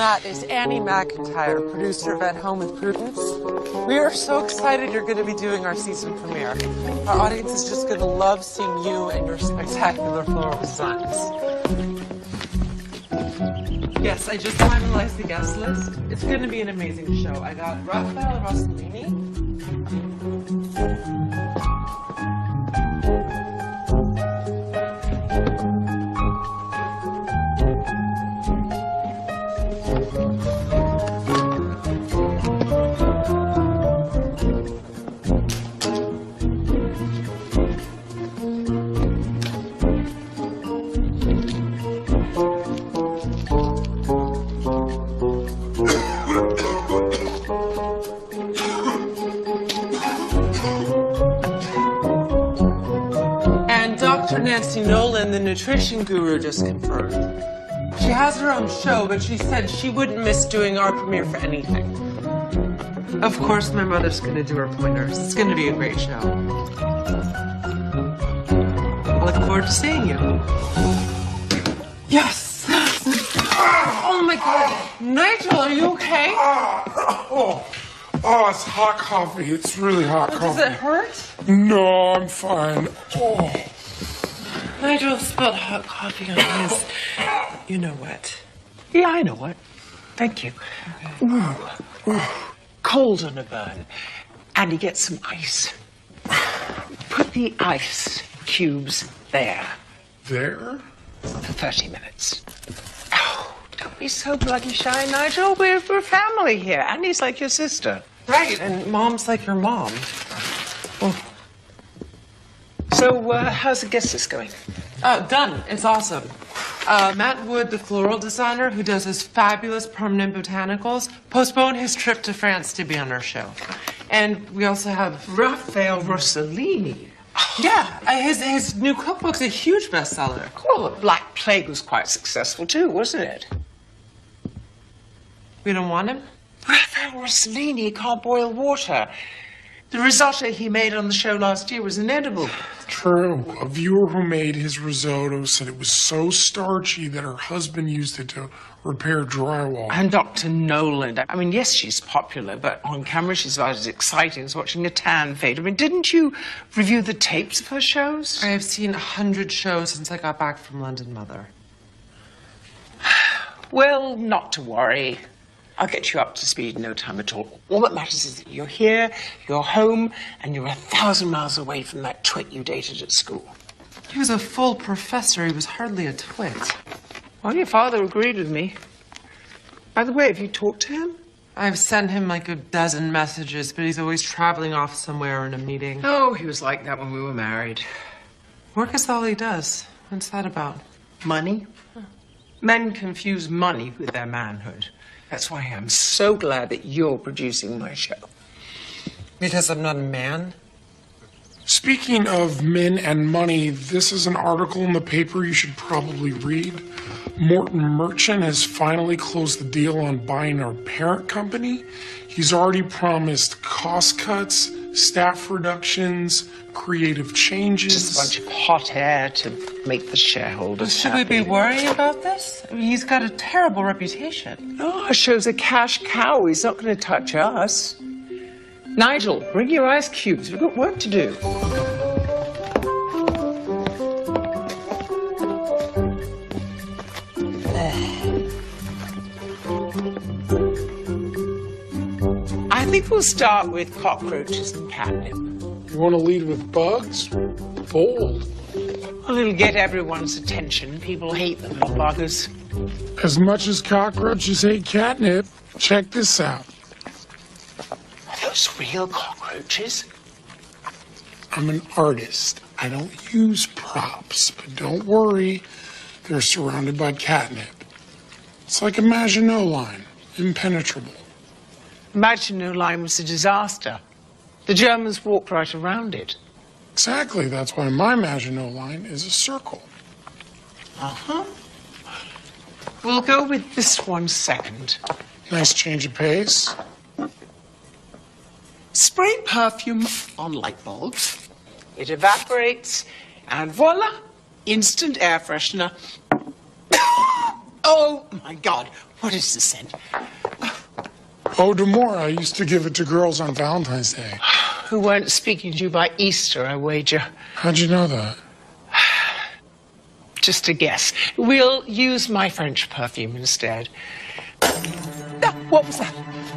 Matt is Annie McIntyre, producer of At Home with Prudence. We are so excited you're going to be doing our season premiere. Our audience is just going to love seeing you and your spectacular floral designs. Yes, I just finalized the guest list. It's going to be an amazing show. I got Raphael Rossellini. Nancy Nolan, the nutrition guru, just confirmed. She has her own show, but she said she wouldn't miss doing our premiere for anything. Of course, my mother's going to do her pointers. It's going to be a great show. I look forward to seeing you. Yes! Oh my God! Nigel, are you okay? Oh, it's hot coffee. It's really hot coffee. Does it hurt? No, I'm fine. Oh. Nigel spilled hot coffee on his... You know what? Yeah, I know what. Thank you. Okay. Ooh. Cold on a burn. And you get some ice. Put the ice cubes there. There? For 30 minutes. Oh, don't be so bloody shy, Nigel. We're family here. Annie's like your sister. Right, and Mom's like your mom. Oh. So, how's the guest list going? Done. It's awesome. Matt Wood, the floral designer who does his fabulous permanent botanicals, postponed his trip to France to be on our show. And we also have Raphael Rossellini. Yeah, his new cookbook's a huge bestseller. Well, the Black Plague was quite successful too, wasn't it? We don't want him? Raphael Rossellini can't boil water. The risotto he made on the show last year was inedible. True. A viewer who made his risotto said it was so starchy that her husband used it to repair drywall. And Dr. Nolan. I mean, yes, she's popular, but on camera she's about as exciting as watching a tan fade. I mean, didn't you review the tapes of her shows? I have seen 100 shows since I got back from London, Mother. Well, not to worry. I'll get you up to speed in no time at all. All that matters is that you're here, you're home, and you're 1,000 miles away from that twit you dated at school. He was a full professor. He was hardly a twit. Well, your father agreed with me. By the way, have you talked to him? I've sent him like a dozen messages, but he's always traveling off somewhere in a meeting. Oh, he was like that when we were married. Work is all he does. What's that about? Money. Huh. Men confuse money with their manhood. That's why I'm so glad that you're producing my show. Because I'm not a man? Speaking of men and money, this is an article in the paper you should probably read. Morton Merchant has finally closed the deal on buying our parent company. He's already promised cost cuts, staff reductions, creative changes. Just a bunch of hot air to make the shareholders Should happy. we be worrying about this? I mean, he's got a terrible reputation. No, our show's a cash cow. He's not going to touch us. Nigel, bring your ice cubes. We've got work to do. I think we'll start with cockroaches and catnip. You want to lead with bugs? Bold. Well, it'll get everyone's attention. People hate the little buggers. As much as cockroaches hate catnip, check this out. Are those real cockroaches? I'm an artist. I don't use props, but don't worry. They're surrounded by catnip. It's like a Maginot Line, impenetrable. Maginot Line was a disaster. The Germans walked right around it. Exactly. That's why my Maginot Line is a circle. Uh-huh. We'll go with this one second. Nice change of pace. Spray perfume on light bulbs. It evaporates, and voila, instant air freshener. Oh, my God. What is the scent? Eau de Mort. I used to give it to girls on Valentine's Day. Who weren't speaking to you by Easter, I wager. How'd you know that? Just a guess. We'll use my French perfume instead. What was that?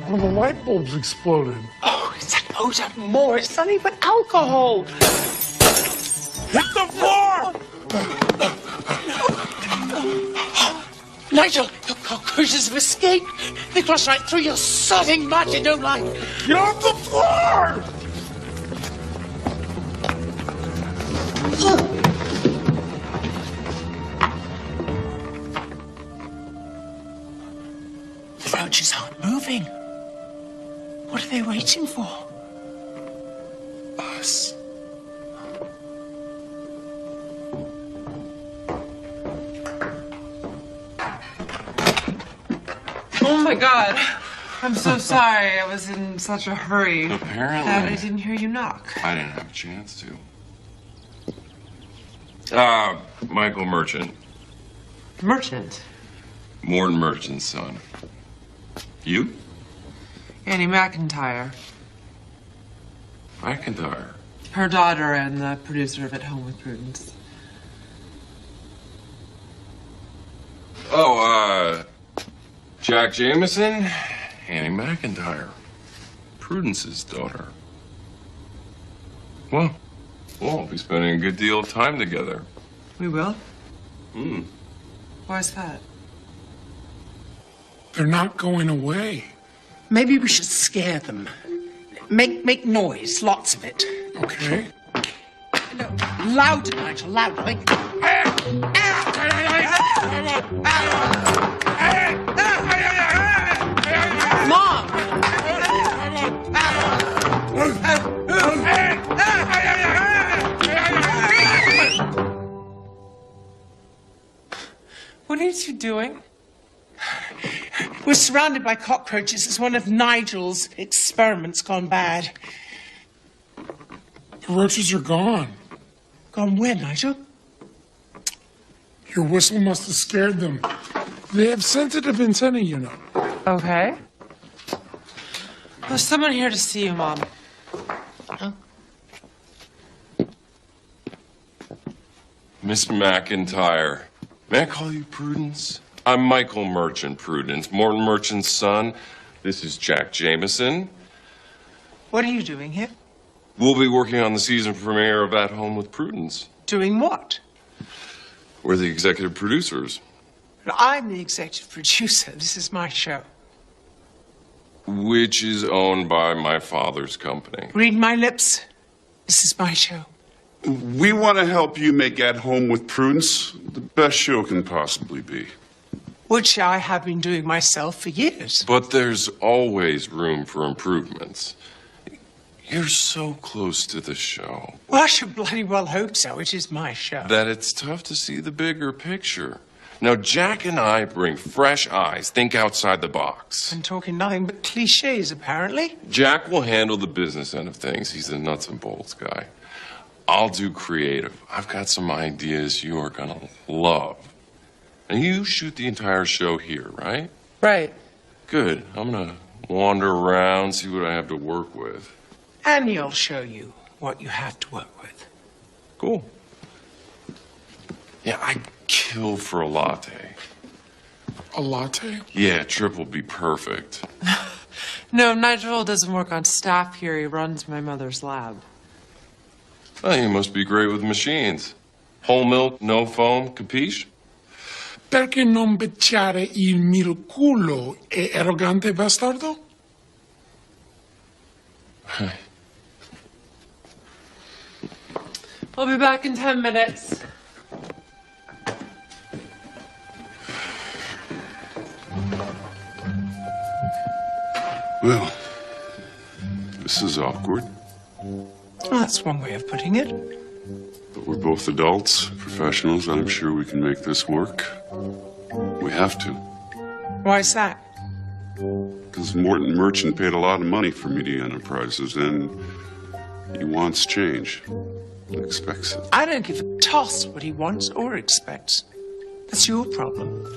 One of the light bulbs exploded. Oh, it's that Eau de Mort. It's nothing but alcohol. Hit the floor! Nigel, your cockroaches have escaped. They crossed right through your sodding Maginot Line. Get off the floor! The roaches aren't moving. What are they waiting for? Us. Oh my God. I'm so sorry. I was in such a hurry. Apparently. That I didn't hear you knock. I didn't have a chance to. Michael Merchant. Merchant. Morton Merchant's son. You? Annie McIntyre. McIntyre. Her daughter and the producer of At Home with Prudence. Oh, Jack Jameson, Annie McIntyre. Prudence's daughter. Well, we'll be spending a good deal of time together. We will? Hmm. Why's that? They're not going away. Maybe we should scare them. Make noise, lots of it. Okay. No, louder, Nigel, louder. Like... Mom! What are you doing? We're surrounded by cockroaches. It's one of Nigel's experiments gone bad. The roaches are gone. Gone where, Nigel? Your whistle must have scared them. They have sensitive antennae, you know. Okay. There's someone here to see you, Mom. Miss McIntyre. May I call you Prudence? I'm Michael Merchant, Prudence. Morton Merchant's son. This is Jack Jameson. What are you doing here? We'll be working on the season premiere of At Home with Prudence. Doing what? We're the executive producers. I'm the executive producer. This is my show. Which is owned by my father's company. Read my lips. This is my show. We want to help you make At Home with Prudence the best show can possibly be. Which I have been doing myself for years. But there's always room for improvements. You're so close to the show Well, I should bloody well hope so. It is my show. that it's tough to see the bigger picture. Now, Jack and I bring fresh eyes, think outside the box. I'm talking nothing but cliches, apparently. Jack will handle the business end of things. He's the nuts and bolts guy. I'll do creative. I've got some ideas you are gonna love. And you shoot the entire show here, right? Right. Good. I'm gonna wander around, see what I have to work with. And he'll show you what you have to work with. Cool. Yeah, I'd kill for a latte. A latte? Yeah, trip will be perfect. No, Nigel doesn't work on staff here. He runs my mother's lab. Oh, you must be great with machines. Whole milk, no foam, capiche? Perché non becciare il mio culo, è arrogante bastardo? I'll be back in 10 minutes. Well, this is awkward. Well, that's one way of putting it. But we're both adults, professionals, and I'm sure we can make this work. We have to. Why's that? Because Morton Merchant paid a lot of money for Media Enterprises, and he wants change. He expects it. I don't give a toss what he wants or expects. That's your problem.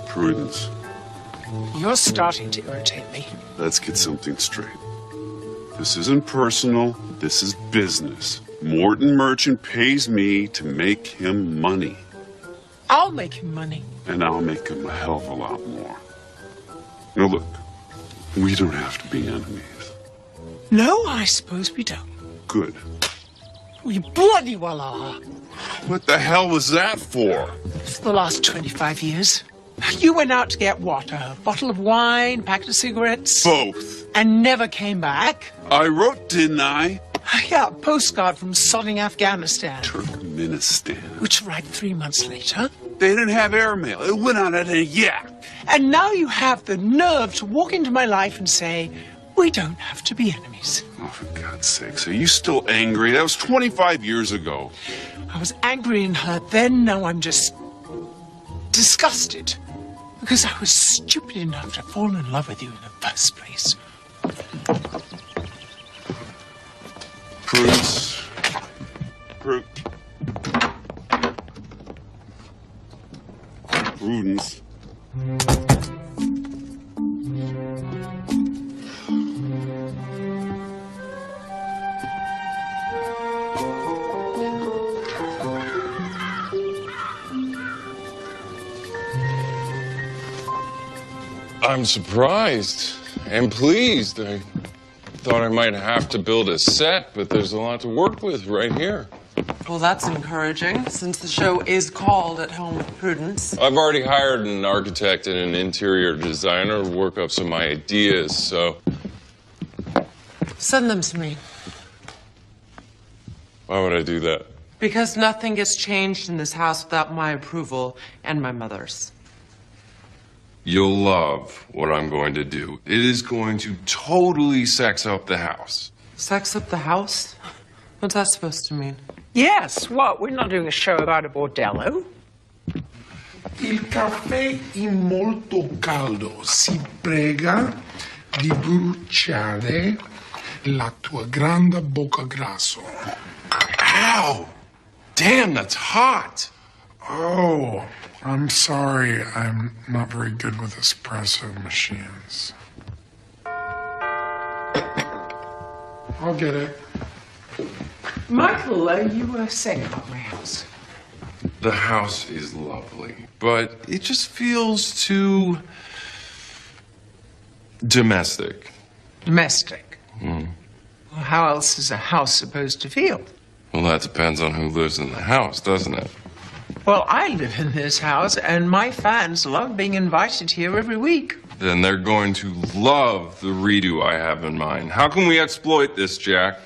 Prudence, You're starting to irritate me. let's get something straight. This isn't personal, this is business. Morton Merchant pays me to make him money, I'll make him money. and I'll make him a hell of a lot more. Now look, we don't have to be enemies. No, I suppose we don't. Good. We bloody well are. What the hell was that for? For the last 25 years. You went out to get what? A bottle of wine, packet of cigarettes? Both. And never came back? I wrote, didn't I? Yeah, a postcard from sodding Afghanistan, Turkmenistan. which arrived 3 months later. They didn't have airmail. It went out at a yak. And now you have the nerve to walk into my life and say, we don't have to be enemies. Oh, for God's sakes, are you still angry? That was 25 years ago. I was angry and hurt then, now I'm just disgusted. Because I was stupid enough to fall in love with you in the first place. Prudence. Prudence. I'm surprised and pleased. I thought I might have to build a set, but there's a lot to work with right here. Well, that's encouraging, since the show is called At Home with Prudence. I've already hired an architect and an interior designer to work up some ideas, so Send them to me. why would I do that? Because nothing gets changed in this house without my approval and my mother's. You'll love what I'm going to do. It is going to totally sex up the house. Sex up the house? What's that supposed to mean? Yes, what? We're not doing a show about a bordello. Il caffè è molto caldo. Si prega di bruciare la tua grande bocca grasso. Ow! Damn, that's hot! Oh, I'm sorry. I'm not very good with espresso machines. I'll get it. Michael, you were saying about my house. The house is lovely, but it just feels too domestic. Domestic. Well, how else is a house supposed to feel? Well, that depends on who lives in the house, doesn't it? Well, I live in this house, and my fans love being invited here every week. Then they're going to love the redo I have in mind. How can we exploit this, Jack?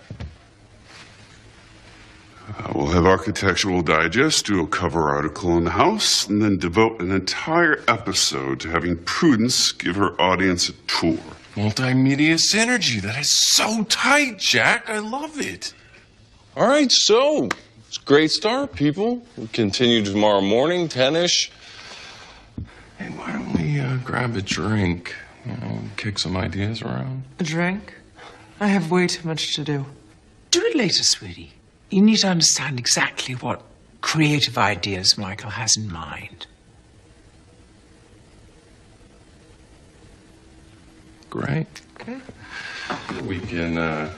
We'll have Architectural Digest do a cover article on the house and then devote an entire episode to having Prudence give her audience a tour. Multimedia synergy. That is so tight, Jack. I love it. All right, so it's a great start, people. We'll continue tomorrow morning, 10-ish. Hey, why don't we grab a drink? You know, kick some ideas around. A drink? I have way too much to do. Do it later, sweetie. You need to understand exactly what creative ideas Michael has in mind. Great. Okay. We can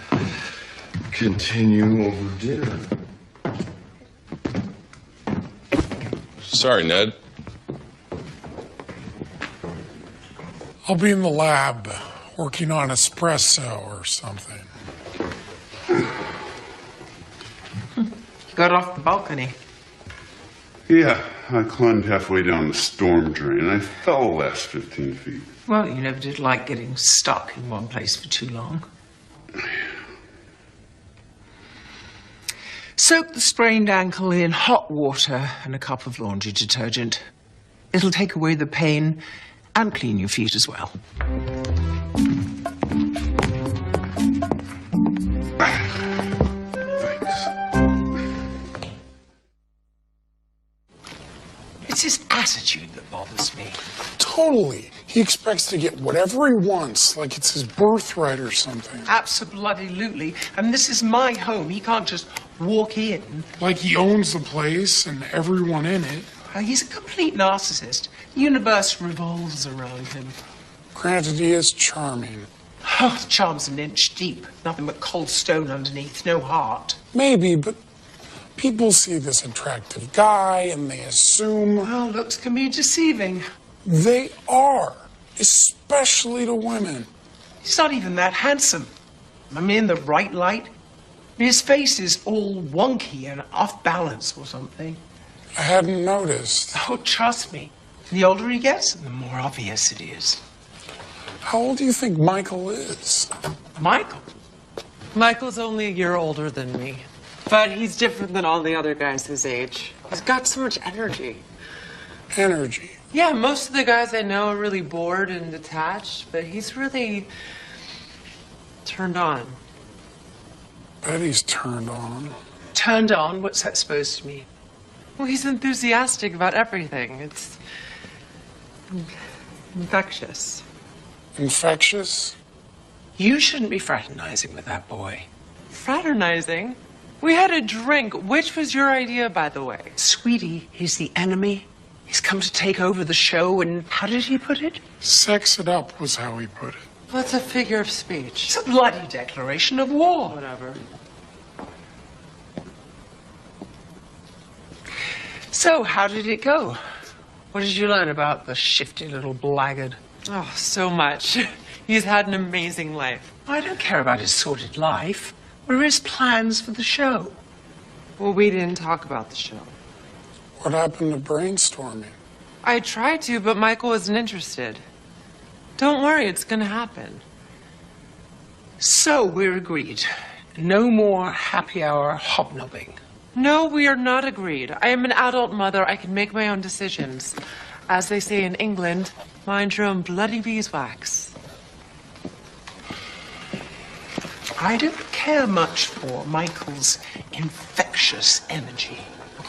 continue over dinner. Sorry, Ned. I'll be in the lab working on espresso or something. Got off the balcony. Yeah, I climbed halfway down the storm drain. I fell the last 15 feet. Well, you never did like getting stuck in one place for too long. Soak the sprained ankle in hot water and a cup of laundry detergent. It'll take away the pain and clean your feet as well. Thanks. It's his attitude that bothers me. Totally. He expects to get whatever he wants, like it's his birthright or something. Absolutely. And this is my home. He can't just walk in. Like he owns the place and everyone in it. He's a complete narcissist. The universe revolves around him. Granted, he is charming. Oh, the charm's an inch deep. Nothing but cold stone underneath, no heart. Maybe, but people see this attractive guy and they assume... Well, looks can be deceiving. They are, especially to women. He's not even that handsome. I mean, in the right light. His face is all wonky and off balance or something. I hadn't noticed. Oh, trust me. The older he gets, the more obvious it is. How old do you think Michael is? Michael? Michael's only a year older than me. But he's different than all the other guys his age. He's got so much energy. Energy. Yeah, most of the guys I know are really bored and detached, but he's really turned on. Bet he's turned on. Turned on? What's that supposed to mean? Well, he's enthusiastic about everything. It's infectious. Infectious? You shouldn't be fraternizing with that boy. Fraternizing? We had a drink. Which was your idea, by the way? Sweetie, he's the enemy. He's come to take over the show, and how did he put it? Sex it up was how he put it. What's a figure of speech? It's a bloody declaration of war. Whatever. So, how did it go? What did you learn about the shifty little blackguard? Oh, so much. He's had an amazing life. I don't care about his sordid life. What are his plans for the show? Well, we didn't talk about the show. What happened to brainstorming? I tried to, but Michael wasn't interested. Don't worry, it's gonna happen. So, we're agreed. No more happy hour hobnobbing. No, we are not agreed. I am an adult mother. I can make my own decisions. As they say in England, mind your own bloody beeswax. I don't care much for Michael's infectious energy.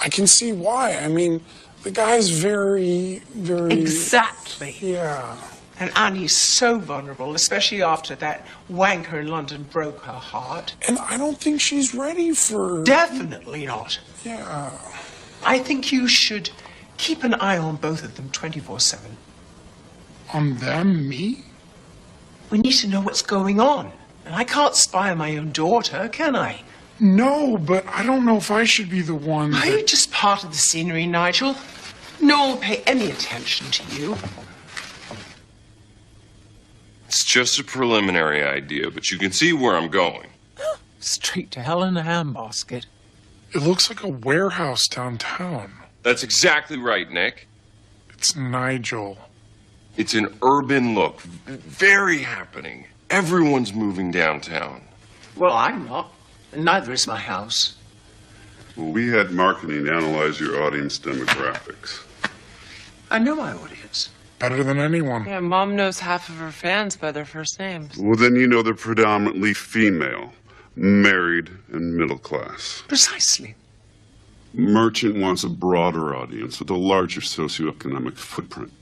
I can see why. I mean, the guy's very... Exactly. Yeah. And Annie's so vulnerable, especially after that wanker in London broke her heart. And I don't think she's ready for... Definitely not. Yeah. I think you should keep an eye on both of them 24/7. On them? Me? We need to know what's going on. And I can't spy on my own daughter, can I? No, but I don't know if I should be the one Are you just part of the scenery, Nigel? No one will pay any attention to you. It's just a preliminary idea, but you can see where I'm going. Straight to hell in a handbasket. It looks like a warehouse downtown. That's exactly right, Nick. It's Nigel. It's an urban look, very happening. Everyone's moving downtown. Well, I'm not. And neither is my house. Well, we had marketing analyze your audience demographics. I know my audience. Better than anyone. Yeah, Mom knows half of her fans by their first names. Well, then you know they're predominantly female, married, and middle class. Precisely. Merchant wants a broader audience with a larger socioeconomic footprint.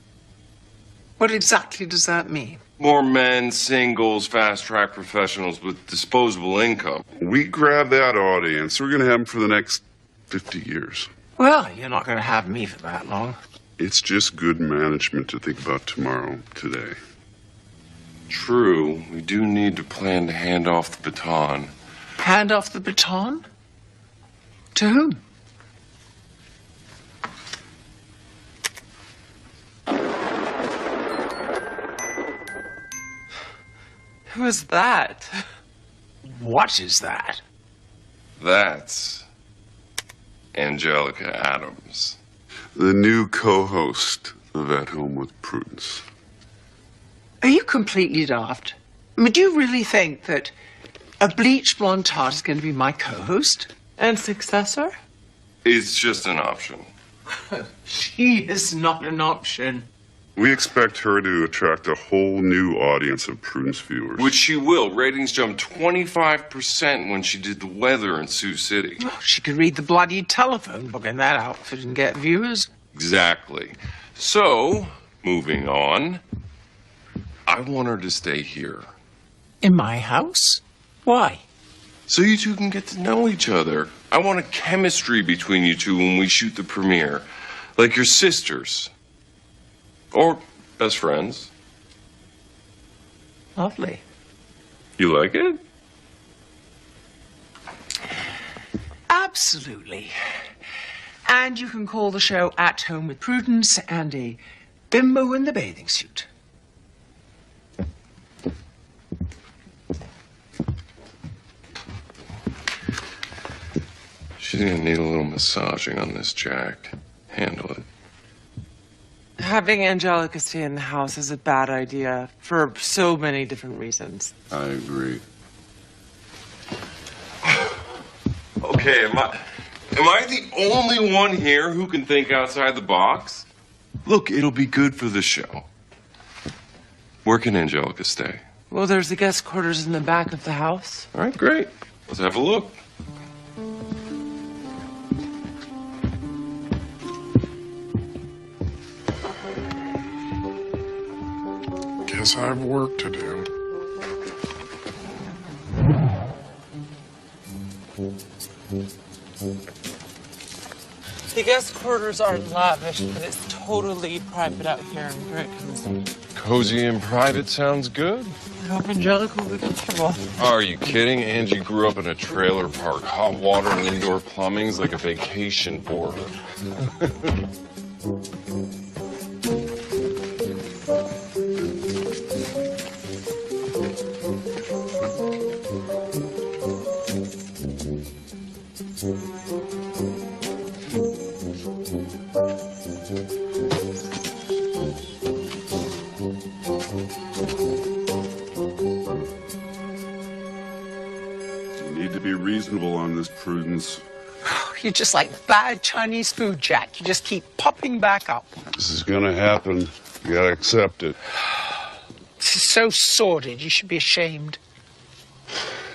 What exactly does that mean? More men, singles, fast-track professionals with disposable income. We grab that audience. We're going to have them for the next 50 years. Well, you're not going to have me for that long. It's just good management to think about tomorrow, today. True, we do need to plan to hand off the baton. Hand off the baton? To whom? Who is that? What is that? That's Angelica Adams. The new co-host of At Home with Prudence. Are you completely daft? I mean, do you really think that a bleached blonde tart is going to be my co-host? And successor? It's just an option. She is not an option. We expect her to attract a whole new audience of Prudence viewers. Which she will. Ratings jumped 25% when she did the weather in Sioux City. Well, she could read the bloody telephone book in that outfit and get viewers. Exactly. So, moving on, I want her to stay here. In my house? Why? So you two can get to know each other. I want a chemistry between you two when we shoot the premiere. Like your sisters. Or best friends. Lovely. You like it? Absolutely. And you can call the show At Home with Prudence and a bimbo in the bathing suit. She's gonna need a little massaging on this, Jack. Handle it. Having Angelica stay in the house is a bad idea for so many different reasons. I agree. Okay, am I the only one here who can think outside the box? Look, it'll be good for the show. Where can Angelica stay? Well, there's the guest quarters in the back of the house. All right, great. Let's have a look. Guess I have work to do. The guest quarters aren't lavish, but it's totally private out here in Britain. Cozy and private sounds good. I hope Angelica will be comfortable. Are you kidding? Angie grew up in a trailer park. Hot water and indoor plumbing's like a vacation for her. You need to be reasonable on this, Prudence. You're just like bad Chinese food, Jack. You just keep popping back up. This is gonna happen. You gotta accept it. This is so sordid. You should be ashamed.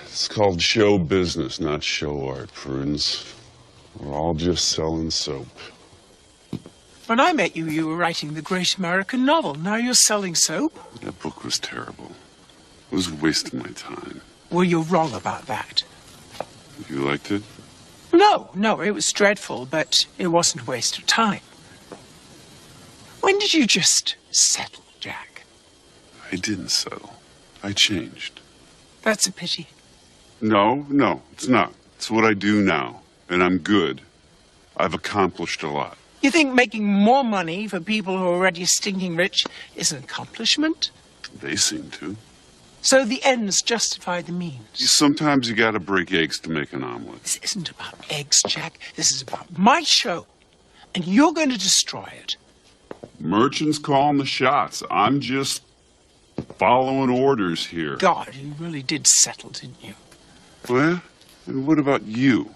It's called show business, not show art, Prudence. We're all just selling soap. When I met you, you were writing the great American novel. Now you're selling soap? That book was terrible. It was wasting my time. Well, you're wrong about that. You liked it? No, it was dreadful, but it wasn't a waste of time. When did you just settle, Jack? I didn't settle. I changed. That's a pity. No, it's not. It's what I do now, and I'm good. I've accomplished a lot. You think making more money for people who are already stinking rich is an accomplishment? They seem to. So the ends justify the means. Sometimes you gotta break eggs to make an omelet. This isn't about eggs, Jack. This is about my show. And you're going to destroy it. Merchant's calling the shots. I'm just following orders here. God, you really did settle, didn't you? Well, and what about you?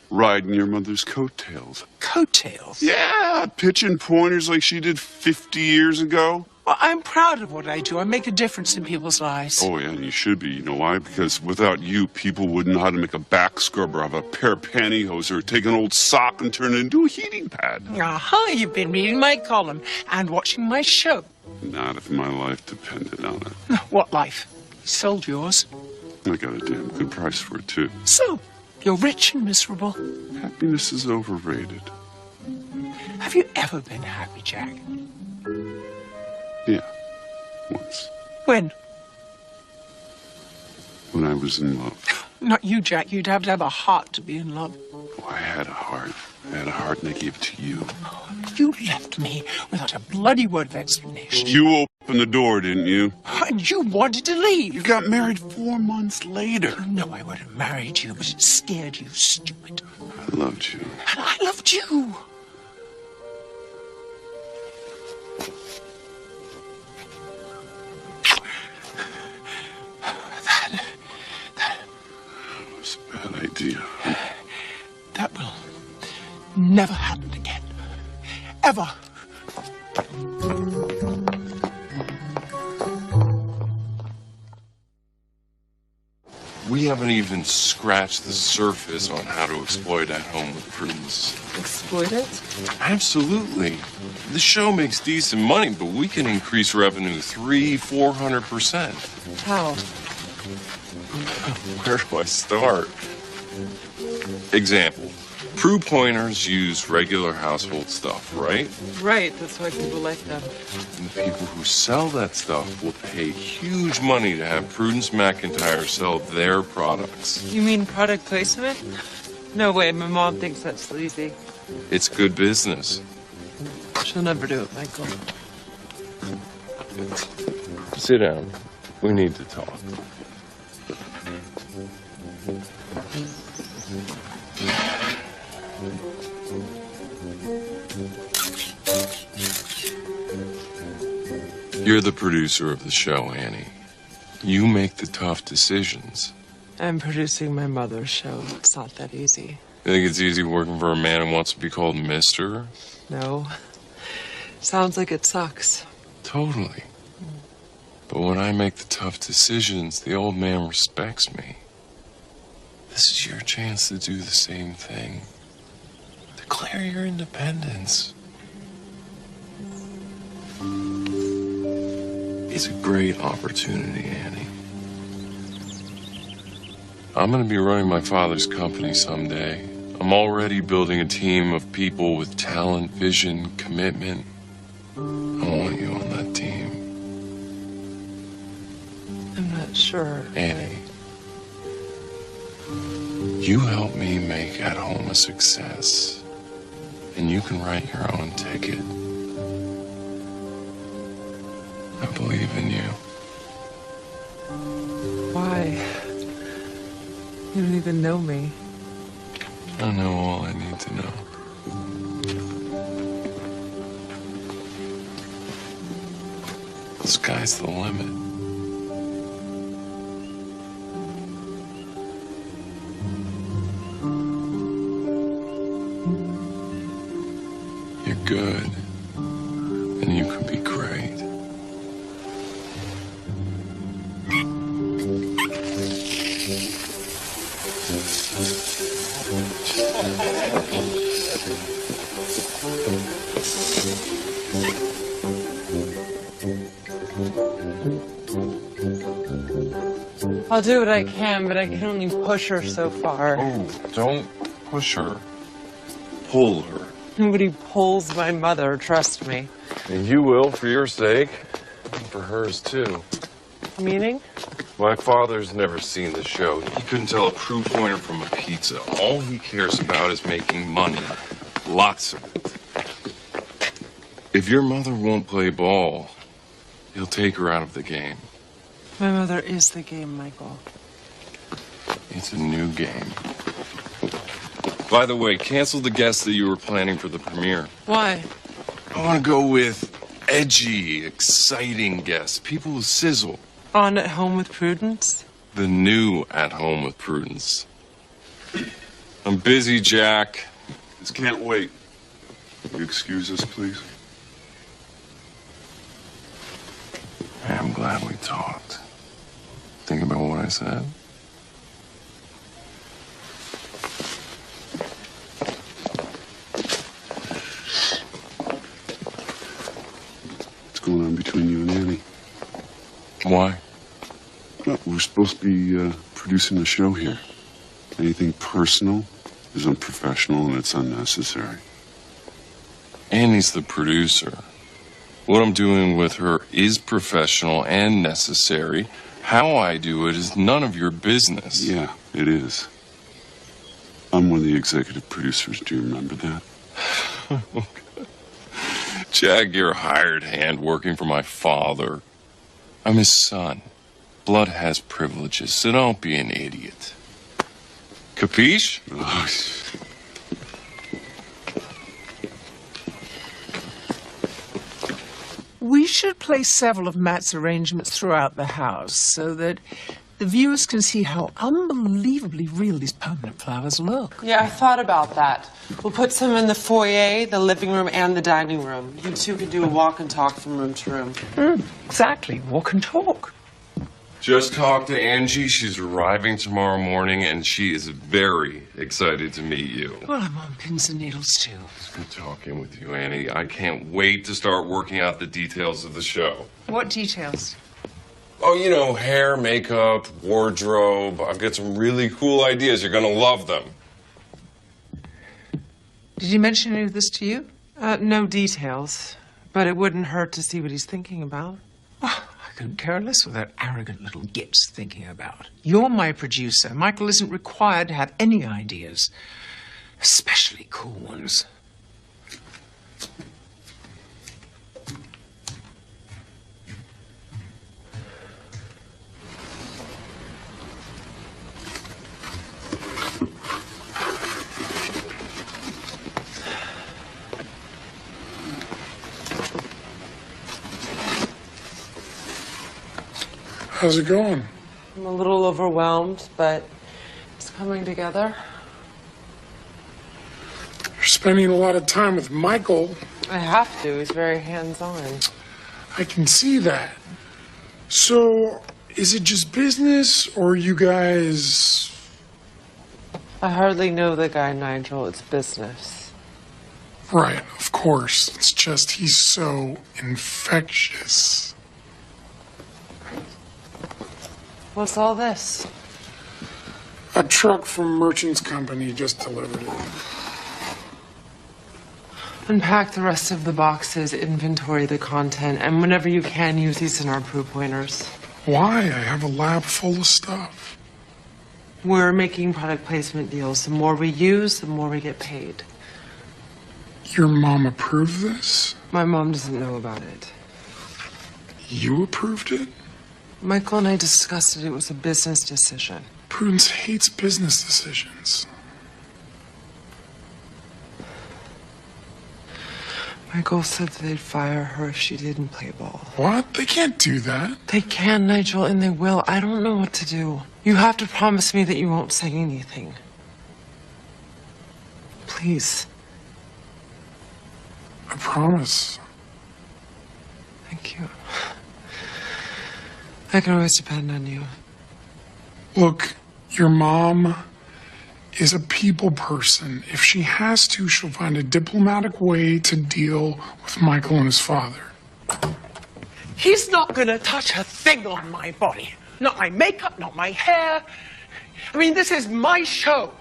Riding your mother's coattails. Coattails? Yeah, pitching pointers like she did 50 years ago. Well, I'm proud of what I do. I make a difference in people's lives. Oh, yeah, and you should be. You know why? Because without you, people wouldn't know how to make a back scrubber out of a pair of pantyhose or take an old sock and turn it into a heating pad. Aha, you've been reading my column and watching my show. Not if my life depended on it. No, what life? You sold yours. I got a damn good price for it, too. So, you're rich and miserable. Happiness is overrated. Have you ever been happy, Jack? Yeah, once. When? When I was in love. Not you, Jack. You'd have to have a heart to be in love. Oh, I had a heart. I had a heart and I gave it to you. You left me without a bloody word of explanation. You opened the door, didn't you? And you wanted to leave. You got married 4 months later. No, I would have married you, but it scared you, stupid. I loved you. And I loved you. That was a bad idea. That will never happen again. Ever. We haven't even scratched the surface on how to exploit At Home with Prudence. Exploit it? Absolutely. The show makes decent money, but we can increase revenue 300-400%. How? Where do I start? Example. Prue pointers use regular household stuff, right? Right, that's why people like them. And the people who sell that stuff will pay huge money to have Prudence McIntyre sell their products. You mean product placement? No way, my mom thinks that's sleazy. It's good business. She'll never do it, Michael. Sit down. We need to talk. You're the producer of the show, Annie. You make the tough decisions. I'm producing my mother's show. It's not that easy. You think it's easy working for a man who wants to be called Mister? No. Sounds like it sucks. Totally. But when I make the tough decisions, the old man respects me. This is your chance to do the same thing. Declare your independence. It's a great opportunity, Annie. I'm going to be running my father's company someday. I'm already building a team of people with talent, vision, commitment. I want you on that team. I'm not sure. Annie, you help me make At Home a success, and you can write your own ticket. I believe in you. Why? You don't even know me. I know all I need to know. The sky's the limit. You're good, and you can be great. I'll do what I can, but I can only push her so far. Oh, don't push her. Pull her. Nobody pulls my mother, trust me. And you will, for your sake. And for hers, too. Meaning? My father's never seen the show. He couldn't tell a Prue pointer from a pizza. All he cares about is making money. Lots of it. If your mother won't play ball, he'll take her out of the game. My mother is the game, Michael. It's a new game. By the way, cancel the guests that you were planning for the premiere. Why? I want to go with edgy, exciting guests. People who sizzle. On At Home with Prudence? The new At Home with Prudence. I'm busy, Jack. This can't wait. Will you excuse us, please? I'm glad we talked. Think about what I said. What's going on between Why? Well, we're supposed to be producing a show here. Anything personal is unprofessional and it's unnecessary. Annie's the producer. What I'm doing with her is professional and necessary. How I do it is none of your business. Yeah, it is. I'm one of the executive producers. Do you remember that? Jack, you're a hired hand working for my father. I'm his son. Blood has privileges, so don't be an idiot. Capiche? Oh, We should place several of Matt's arrangements throughout the house so that the viewers can see how unbelievably real these permanent flowers look. Yeah, I thought about that. We'll put some in the foyer, the living room, and the dining room. You two can do a walk and talk from room to room. Exactly. Walk and talk. Just talked to Angie. She's arriving tomorrow morning, and she is very excited to meet you. Well, I'm on pins and needles, too. It's good talking with you, Annie. I can't wait to start working out the details of the show. What details? Oh, you know, hair, makeup, wardrobe. I've got some really cool ideas. You're going to love them. Did he mention any of this to you? No details, but it wouldn't hurt to see what he's thinking about. Oh, I couldn't care less what that arrogant little git's thinking about. You're my producer. Michael isn't required to have any ideas, especially cool ones. How's it going? I'm a little overwhelmed, but it's coming together. You're spending a lot of time with Michael. I have to. He's very hands-on. I can see that. So, is it just business, or you guys... I hardly know the guy, Nigel. It's business. Right, of course. It's just he's so infectious. What's all this? A truck from Merchant's Company just delivered it. Unpack the rest of the boxes, inventory the content, and whenever you can, use these in our proof pointers. Why? I have a lab full of stuff. We're making product placement deals. The more we use, the more we get paid. Your mom approved this? My mom doesn't know about it. You approved it? Michael and I discussed it. It was a business decision. Prudence hates business decisions. Michael said that they'd fire her if she didn't play ball. What? They can't do that. They can, Nigel, and they will. I don't know what to do. You have to promise me that you won't say anything. Please. I promise. Thank you. I can always depend on you. Look, your mom is a people person. If she has to, she'll find a diplomatic way to deal with Michael and his father. He's not gonna touch a thing on my body. Not my makeup, not my hair. I mean, this is my show.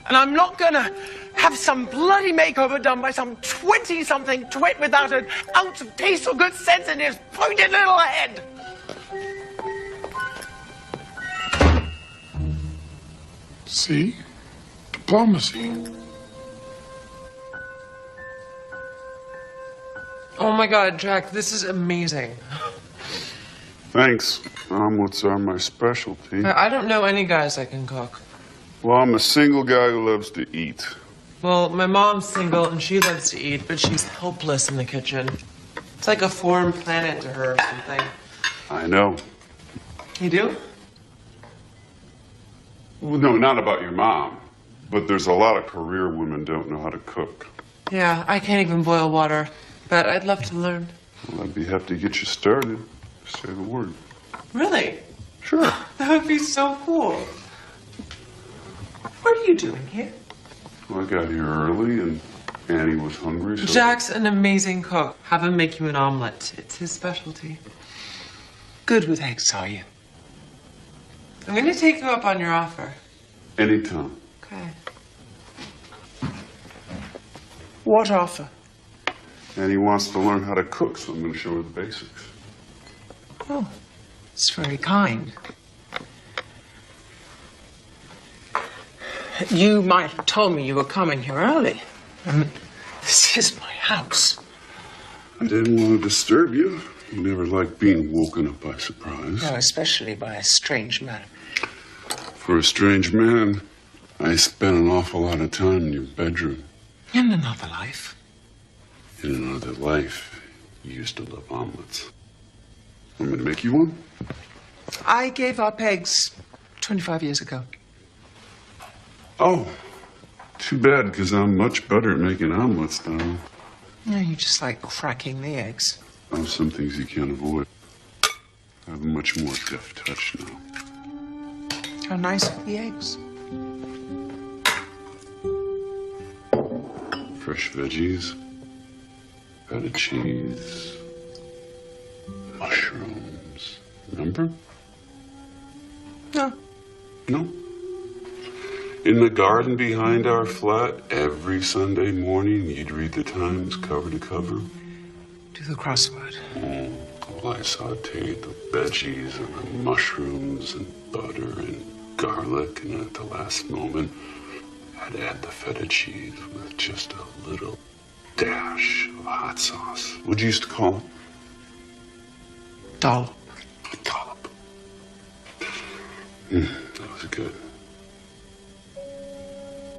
And I'm not gonna have some bloody makeover done by some 20-something twit without an ounce of taste or good sense in his pointed little head. See? Diplomacy. Oh my God, Jack, this is amazing. Thanks. Omelets are my specialty. I don't know any guys that can cook. Well, I'm a single guy who loves to eat. Well, my mom's single and she loves to eat, but she's helpless in the kitchen. It's like a foreign planet to her or something. I know. You do? Well, no, not about your mom. But there's a lot of career women don't know how to cook. Yeah, I can't even boil water, but I'd love to learn. Well, I'd be happy to get you started. Say the word. Really? Sure. That would be so cool. What are you doing here? Well, I got here early and Annie was hungry, so... Jack's an amazing cook. Have him make you an omelet. It's his specialty. good with eggs, are you? I'm going to take you up on your offer. Anytime. Okay. What offer? And he wants to learn how to cook, so I'm going to show her the basics. Oh, it's very kind. You might have told me you were coming here early. This is my house. I didn't want to disturb you. You never like being woken up by surprise. No, especially by a strange man. For a strange man, I spent an awful lot of time in your bedroom. In another life. In another life, you used to love omelets. Want me to make you one? I gave up eggs 25 years ago. Oh, too bad, because I'm much better at making omelets, darling. No, you just like cracking the eggs. I have some things you can't avoid. I have a much more deft touch now. How nice are the eggs? Fresh veggies, feta cheese, mushrooms. Remember? No. No. In the garden behind our flat, every Sunday morning, you'd read the Times cover to cover. Do the crossword. Well, I sauteed the veggies and the mushrooms and butter and garlic, and at the last moment, I'd add the feta cheese with just a little dash of hot sauce. What you used to call it? Dollop. Dollop. That was good.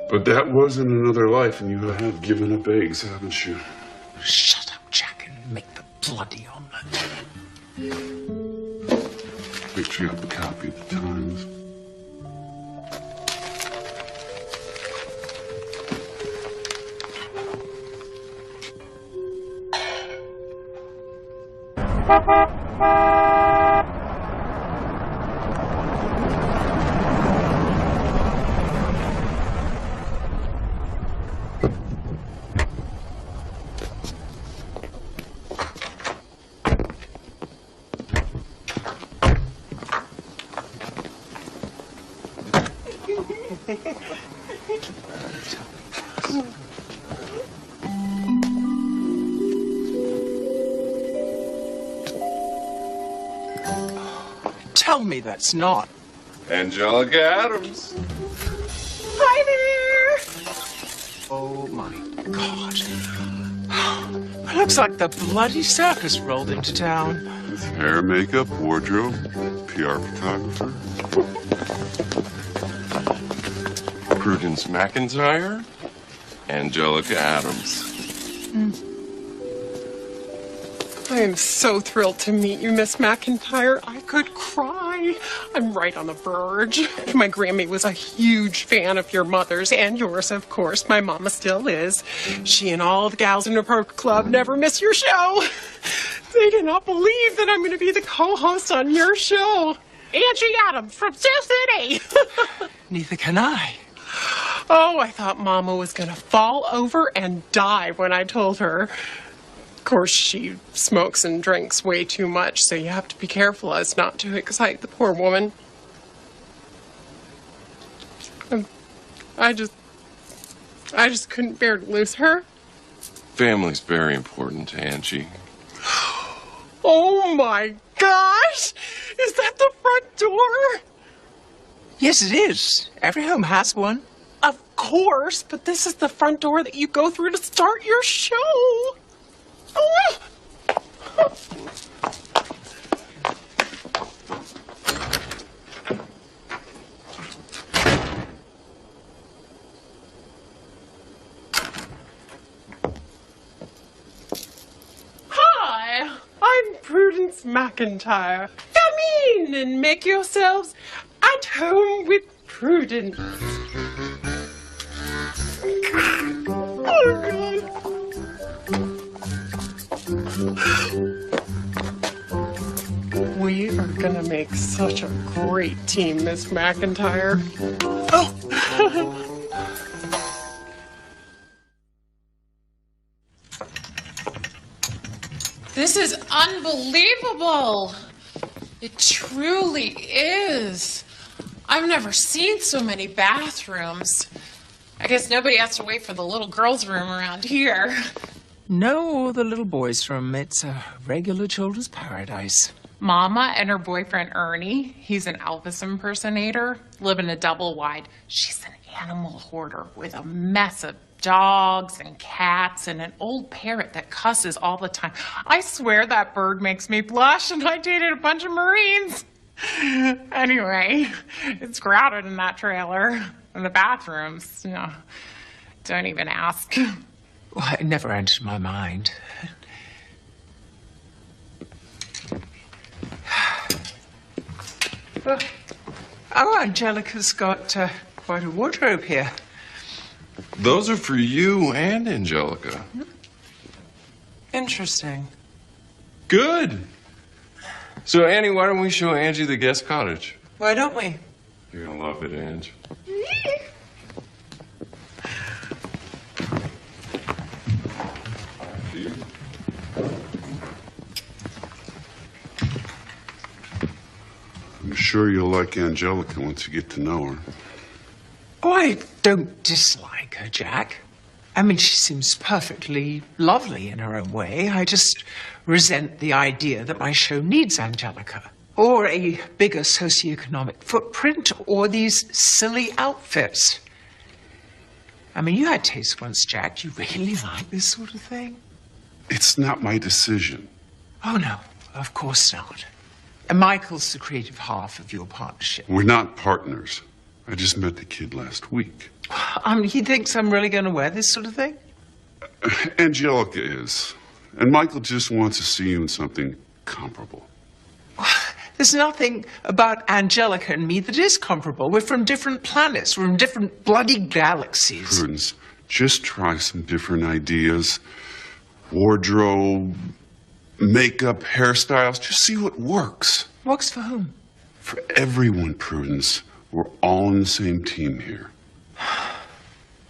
But that wasn't another life, and you have given up eggs, haven't you? Shut up, Jack, and make the bloody omelet. Picked you up a copy of the Times. Tell me that's not. Angelica Adams. Hi there! Oh my God. It looks like the bloody circus rolled into town. With hair, makeup, wardrobe, PR photographer. Prudence McIntyre. Angelica Adams. I am so thrilled to meet you, Miss McIntyre. I could cry. I'm right on the verge. My Grammy was a huge fan of your mother's and yours, of course. My mama still is. She and all the gals in her poker club never miss your show. They cannot believe that I'm going to be the co-host on your show. Angie Adams from Sioux City. Neither can I. Oh, I thought Mama was going to fall over and die when I told her. Of course, she smokes and drinks way too much, so you have to be careful as not to excite the poor woman. I just couldn't bear to lose her. Family's very important to Angie. Oh my gosh! Is that the front door? Yes, it is. Every home has one. Of course, but this is the front door that you go through to start your show. Oh. Hi, I'm Prudence McIntyre. Come in and make yourselves at home with Prudence. Oh, God. We are gonna make such a great team, Miss McIntyre. Oh! This is unbelievable. It truly is. I've never seen so many bathrooms. I guess nobody has to wait for the little girl's room around here. No, the little boy's room. It's a regular children's paradise. Mama and her boyfriend Ernie, he's an Elvis impersonator, live in a double wide. She's an animal hoarder with a mess of dogs and cats and an old parrot that cusses all the time. I swear that bird makes me blush, and I dated a bunch of Marines. Anyway, it's crowded in that trailer. And the bathrooms, you know, don't even ask. Well, it never entered my mind. Oh, Angelica's got quite a wardrobe here. Those are for you and Angelica. Interesting. Good. So, Annie, why don't we show Angie the guest cottage? Why don't we? You're gonna love it, Ange. I'm sure you'll like Angelica once you get to know her. Oh, I don't dislike her, Jack. I mean, she seems perfectly lovely in her own way. I just resent the idea that my show needs Angelica, or a bigger socioeconomic footprint, or these silly outfits. I mean, you had taste once, Jack. You really like this sort of thing? It's not my decision. Oh, no, of course not. And Michael's the creative half of your partnership. We're not partners. I just met the kid last week. He thinks I'm really going to wear this sort of thing? Angelica is. And Michael just wants to see you in something comparable. There's nothing about Angelica and me that is comparable. We're from different planets. We're from different bloody galaxies. Prudence, just try some different ideas. Wardrobe, makeup, hairstyles. Just see what works. Works for whom? For everyone, Prudence. We're all on the same team here.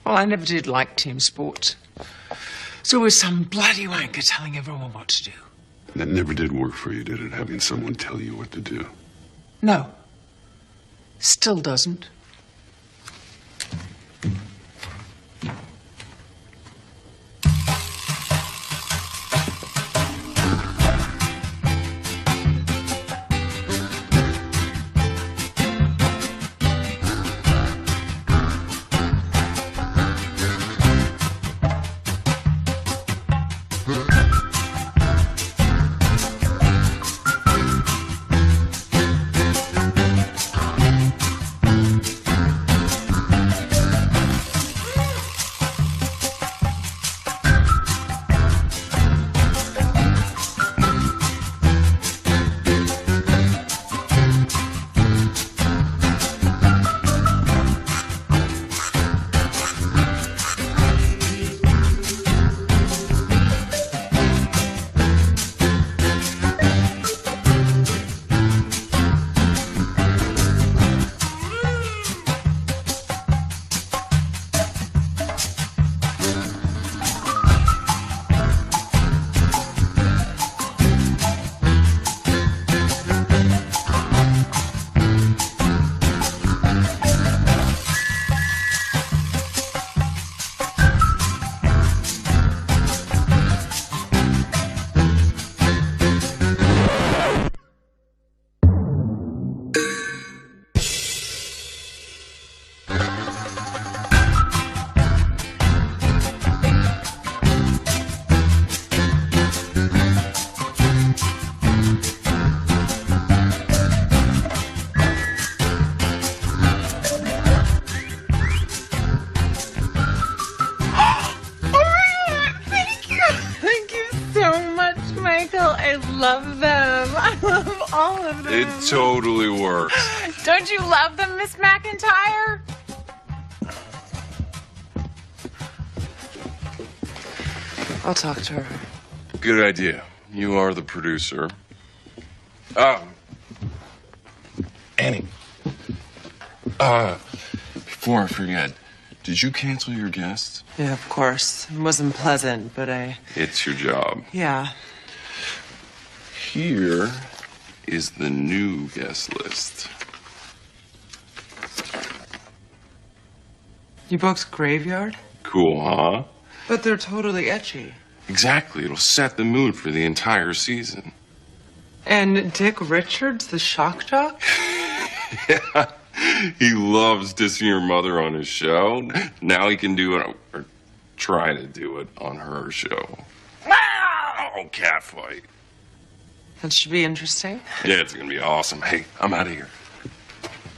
Well, I never did like team sports. So was some bloody wanker telling everyone what to do. That never did work for you, did it? Having someone tell you what to do. No. Still doesn't. I love them. I love all of them. It totally works. Don't you love them, Miss McIntyre? I'll talk to her. Good idea. You are the producer. Annie. Before I forget, did you cancel your guest? Yeah, of course. It wasn't pleasant, but It's your job. yeah. Here is the new guest list. You booked Graveyard? Cool, huh? But they're totally etchy. Exactly. It'll set the mood for the entire season. And Dick Richards, the shock jock? Yeah. He loves dissing your mother on his show. Now he can do it, or try to do it, on her show. Oh, catfight. That should be interesting. Yeah, it's gonna be awesome. Hey, I'm out of here.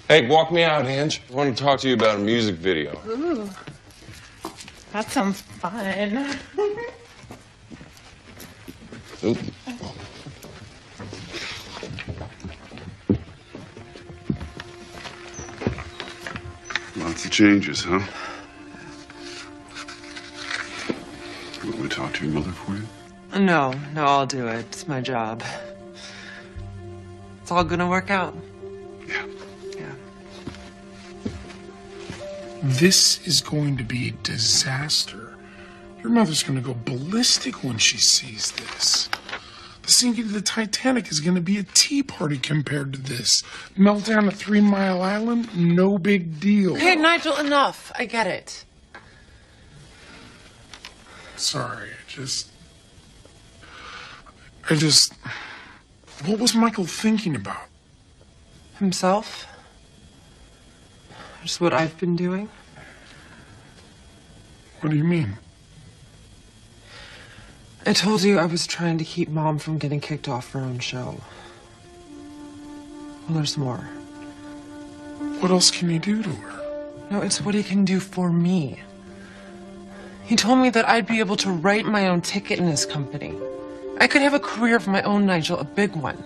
Hey, walk me out, Ange. I want to talk to you about a music video. Ooh, that sounds fun. Oop. Lots of changes, huh? You want me to talk to your mother for you? No, I'll do it. It's my job. It's all gonna work out. Yeah. Yeah. This is going to be a disaster. Your mother's going to go ballistic when she sees this. The sinking of the Titanic is going to be a tea party compared to this. Meltdown at 3 Mile Island, no big deal. Okay, Nigel, enough. I get it. Sorry, I just... What was Michael thinking about? Himself? Just what I've been doing? What do you mean? I told you I was trying to keep Mom from getting kicked off her own show. Well, there's more. What else can you do to her? No, it's what he can do for me. He told me that I'd be able to write my own ticket in his company. I could have a career of my own, Nigel, a big one.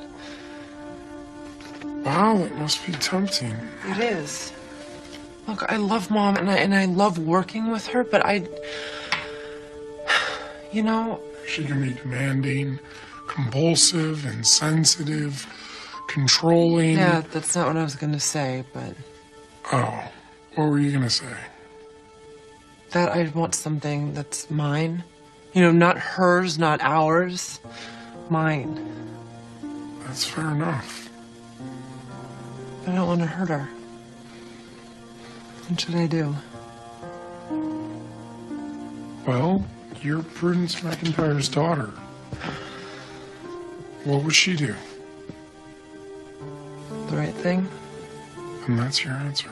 Wow, it must be tempting. It is. Look, I love Mom and I love working with her, but you know... She can be demanding, compulsive, insensitive, controlling. Yeah, that's not what I was gonna say, but... Oh, what were you gonna say? That I want something that's mine. You know, not hers, not ours. Mine. That's fair enough. I don't want to hurt her. What should I do? Well, you're Prudence McIntyre's daughter. What would she do? The right thing? And that's your answer.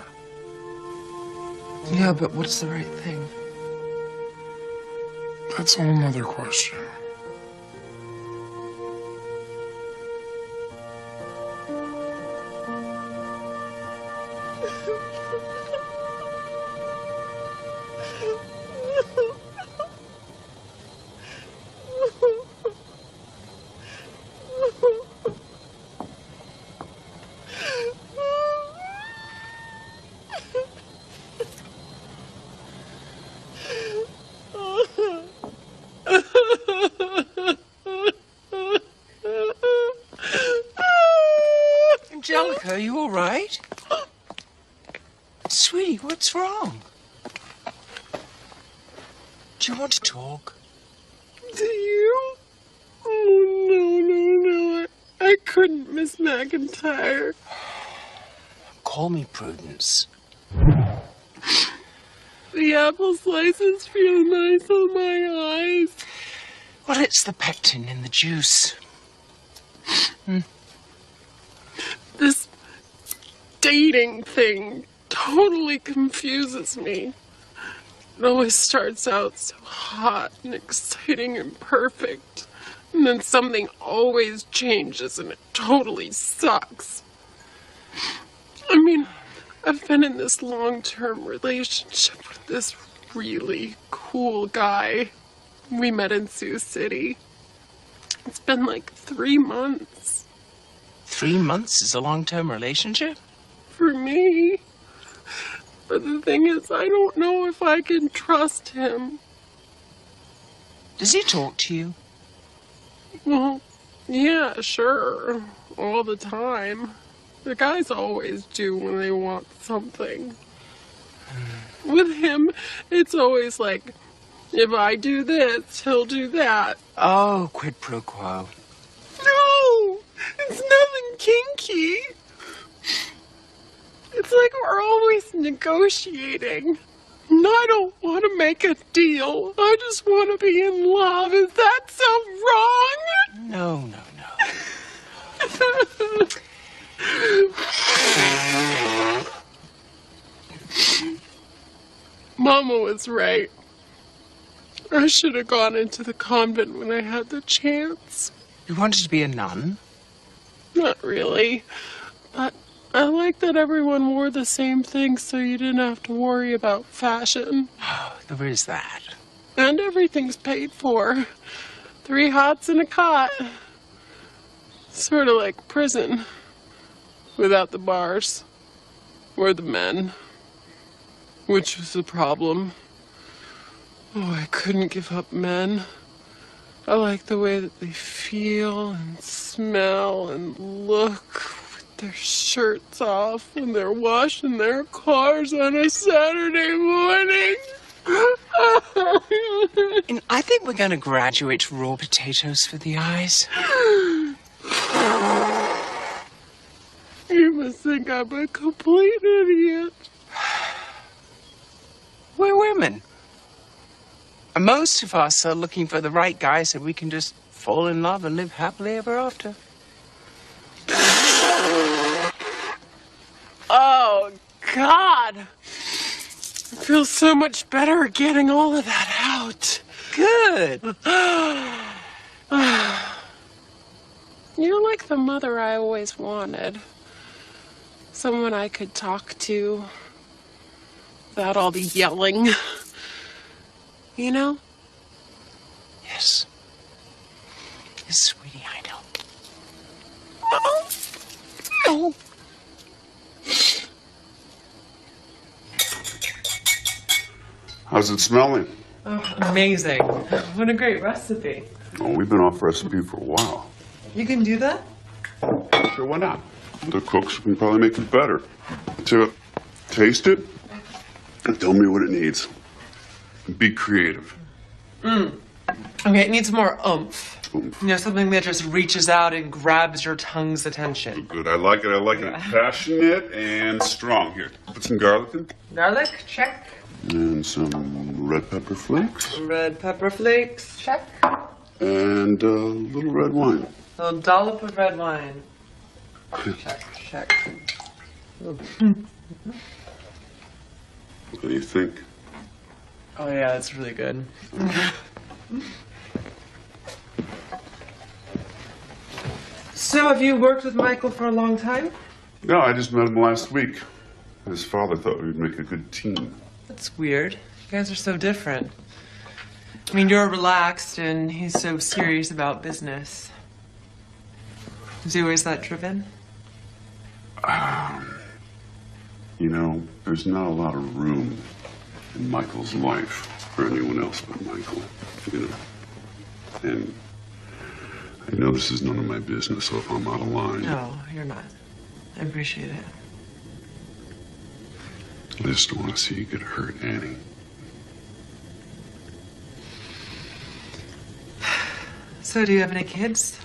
Yeah, but what's the right thing? That's a whole nother question. Angelica, are you all right? Sweetie, what's wrong? Do you want to talk? Do you? Oh, no. I couldn't, Miss McIntyre. Call me Prudence. The apple slices feel nice on my eyes. Well, it's the pectin in the juice. This dating thing totally confuses me. It always starts out so hot and exciting and perfect. And then something always changes and it totally sucks. I mean, I've been in this long-term relationship with this really cool guy. We met in Sioux City. It's been like 3 months. 3 months is a long-term relationship? For me. But the thing is, I don't know if I can trust him. Does he talk to you? Well, yeah, sure. All the time. The guys always do when they want something. With him, it's always like, if I do this, he'll do that. Oh, quid pro quo. No! It's nothing kinky. It's like we're always negotiating. And I don't want to make a deal. I just want to be in love. Is that so wrong? No. Mama was right. I should have gone into the convent when I had the chance. You wanted to be a nun? Not really. But I like that everyone wore the same thing so you didn't have to worry about fashion. There is that. And everything's paid for. 3 hots and a cot. Sort of like prison. Without the bars. Or the men. Which was the problem. Oh, I couldn't give up men. I like the way that they feel and smell and look with their shirts off when they're washing their cars on a Saturday morning. And I think we're going to graduate to raw potatoes for the eyes. You must think I'm a complete idiot. We're women. And most of us are looking for the right guy so we can just fall in love and live happily ever after. Oh, God. I feel so much better getting all of that out. Good. You're like the mother I always wanted. Someone I could talk to without all the yelling. You know? Yes. Yes, sweetie, I know. Oh. How's it smelling? Oh, amazing. What a great recipe. Oh, we've been off recipe for a while. You can do that? Sure, why not? The cooks can probably make it better. So, taste it and tell me what it needs. Be creative. Okay, it needs more oomph. You know, something that just reaches out and grabs your tongue's attention. Good, I like it. Passionate and strong. Here, put some garlic in. Garlic, check. And some red pepper flakes. Red pepper flakes, check. And a little red wine. A little dollop of red wine. Check. What do you think? Oh yeah, it's really good. So have you worked with Michael for a long time? No, I just met him last week. His father thought we'd make a good team. That's weird. You guys are so different. I mean, you're relaxed and he's so serious about business. Is he always that driven? You know, there's not a lot of room in Michael's life for anyone else but Michael, you know. And I know this is none of my business, so if I'm out of line... No, you're not. I appreciate it. I just don't want to see you get hurt, Annie. So do you have any kids?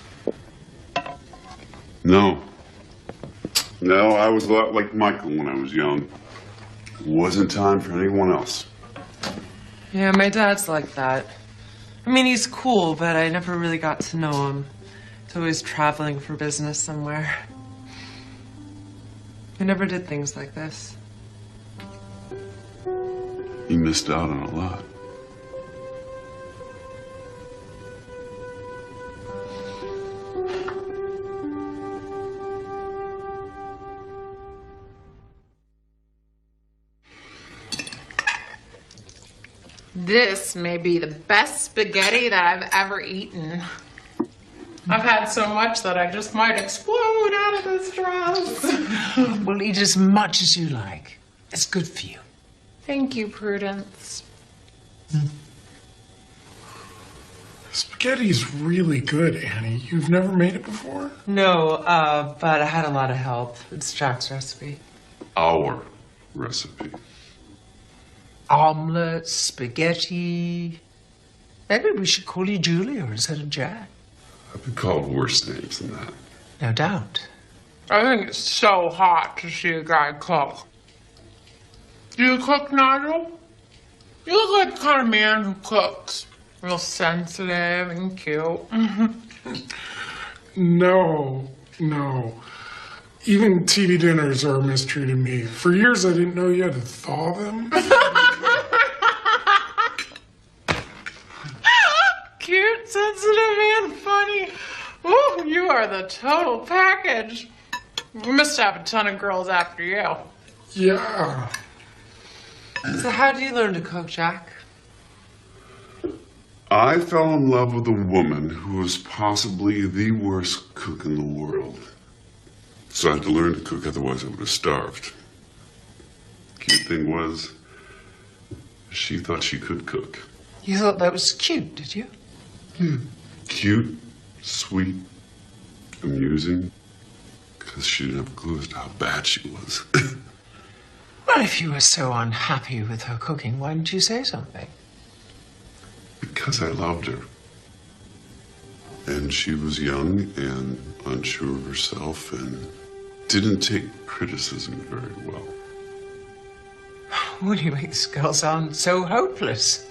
No. No, I was a lot like Michael when I was young. It wasn't time for anyone else. Yeah, my dad's like that. I mean, he's cool, but I never really got to know him. He's always traveling for business somewhere. I never did things like this. You missed out on a lot. This may be the best spaghetti that I've ever eaten. I've had so much that I just might explode out of this dress. Well, eat as much as you like. It's good for you. Thank you, Prudence. Spaghetti's really good, Annie. You've never made it before? No, but I had a lot of help. It's Jack's recipe. Our recipe. Omelette, spaghetti. Maybe we should call you Julia instead of Jack. I've been called worse names than that. No doubt. I think it's so hot to see a guy cook. Do you cook, Nigel? You look like the kind of man who cooks. Real sensitive and cute. No. Even TV dinners are mistreating me. For years, I didn't know you had to thaw them. Cute, sensitive, and funny. Ooh, you are the total package. You must have a ton of girls after you. Yeah. So how do you learn to cook, Jack? I fell in love with a woman who was possibly the worst cook in the world. So I had to learn to cook, otherwise I would have starved. Cute thing was, she thought she could cook. You thought that was cute, did you? Cute, sweet, amusing, because she didn't have a clue as to how bad she was. Well, if you were so unhappy with her cooking, why didn't you say something? Because I loved her. And she was young and unsure of herself and didn't take criticism very well. Well, you make this girl sound so hopeless.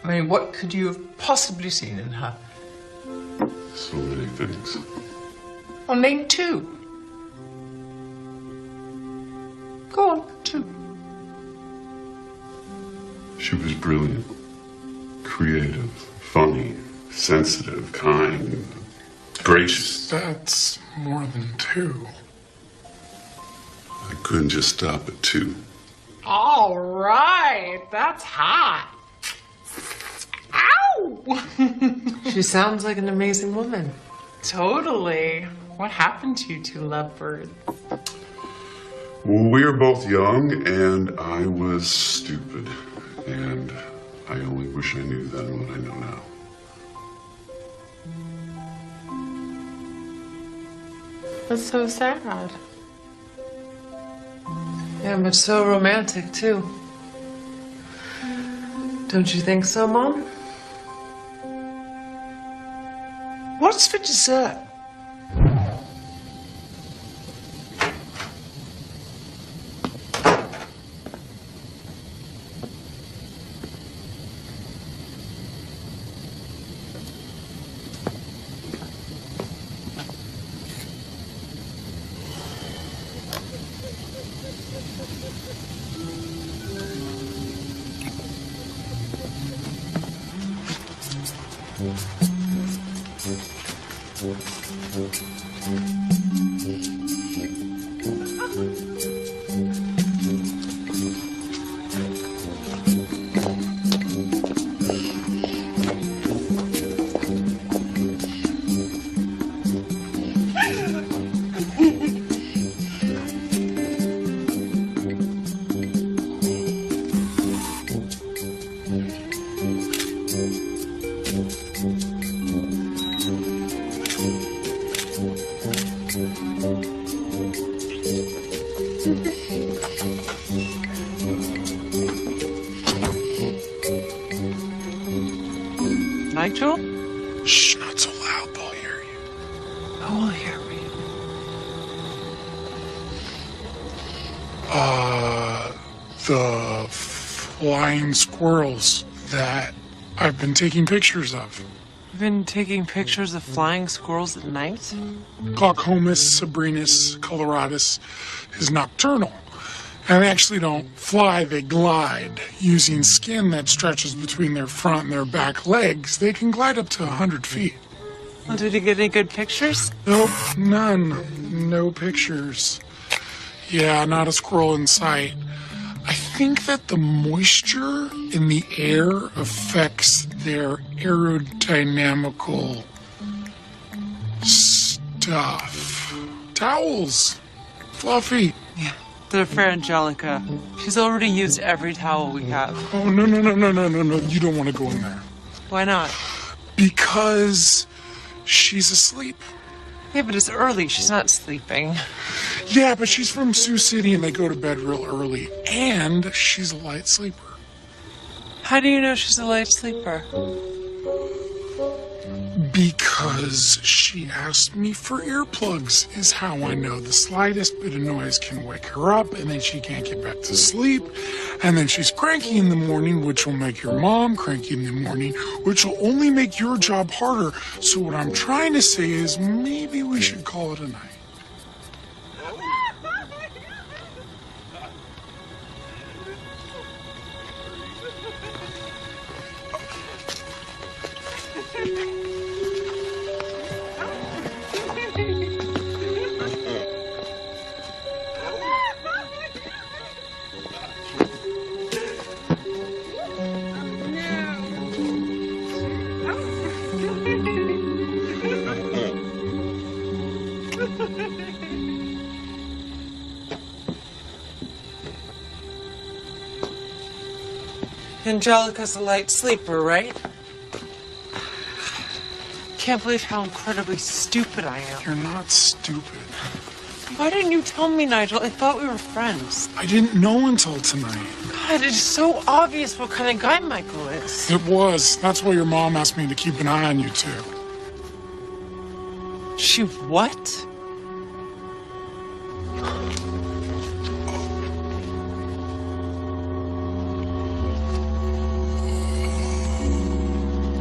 I mean, what could you have possibly seen in her? So many things. Well, name two. Go on, two. She was brilliant, creative, funny, sensitive, kind, gracious. That's more than two. I couldn't just stop at two. All right, that's hot. Ow! She sounds like an amazing woman. Totally. What happened to you two lovebirds? Well, we were both young, and I was stupid. And I only wish I knew then what I know now. That's so sad. Yeah, but so romantic, too. Don't you think so, Mom? What's for dessert? Nigel? Shh, not so loud, they'll hear you. Who will hear me? The flying squirrels that I've been taking pictures of. You've been taking pictures of flying squirrels at night? Glaucomus sabrinus coloratus is nocturnal. And they actually don't fly, they glide. Using skin that stretches between their front and their back legs, they can glide up to 100 feet. Well, did you get any good pictures? Nope, none. No pictures. Yeah, not a squirrel in sight. I think that the moisture in the air affects their aerodynamical stuff. Towels. Fluffy. Yeah. They're for Angelica. She's already used every towel we have. Oh, no. You don't want to go in there. Why not? Because she's asleep. Yeah, but it's early. She's not sleeping. Yeah, but she's from Sioux City and they go to bed real early. And she's a light sleeper. How do you know she's a light sleeper? Because she asked me for earplugs, is how I know. The slightest bit of noise can wake her up, and then she can't get back to sleep. And then she's cranky in the morning, which will make your mom cranky in the morning, which will only make your job harder. So what I'm trying to say is maybe we should call it a night. Angelica's a light sleeper, right? Can't believe how incredibly stupid I am. You're not stupid. Why didn't you tell me, Nigel? I thought we were friends. I didn't know until tonight. God, it's so obvious what kind of guy Michael is. It was. That's why your mom asked me to keep an eye on you two. She what?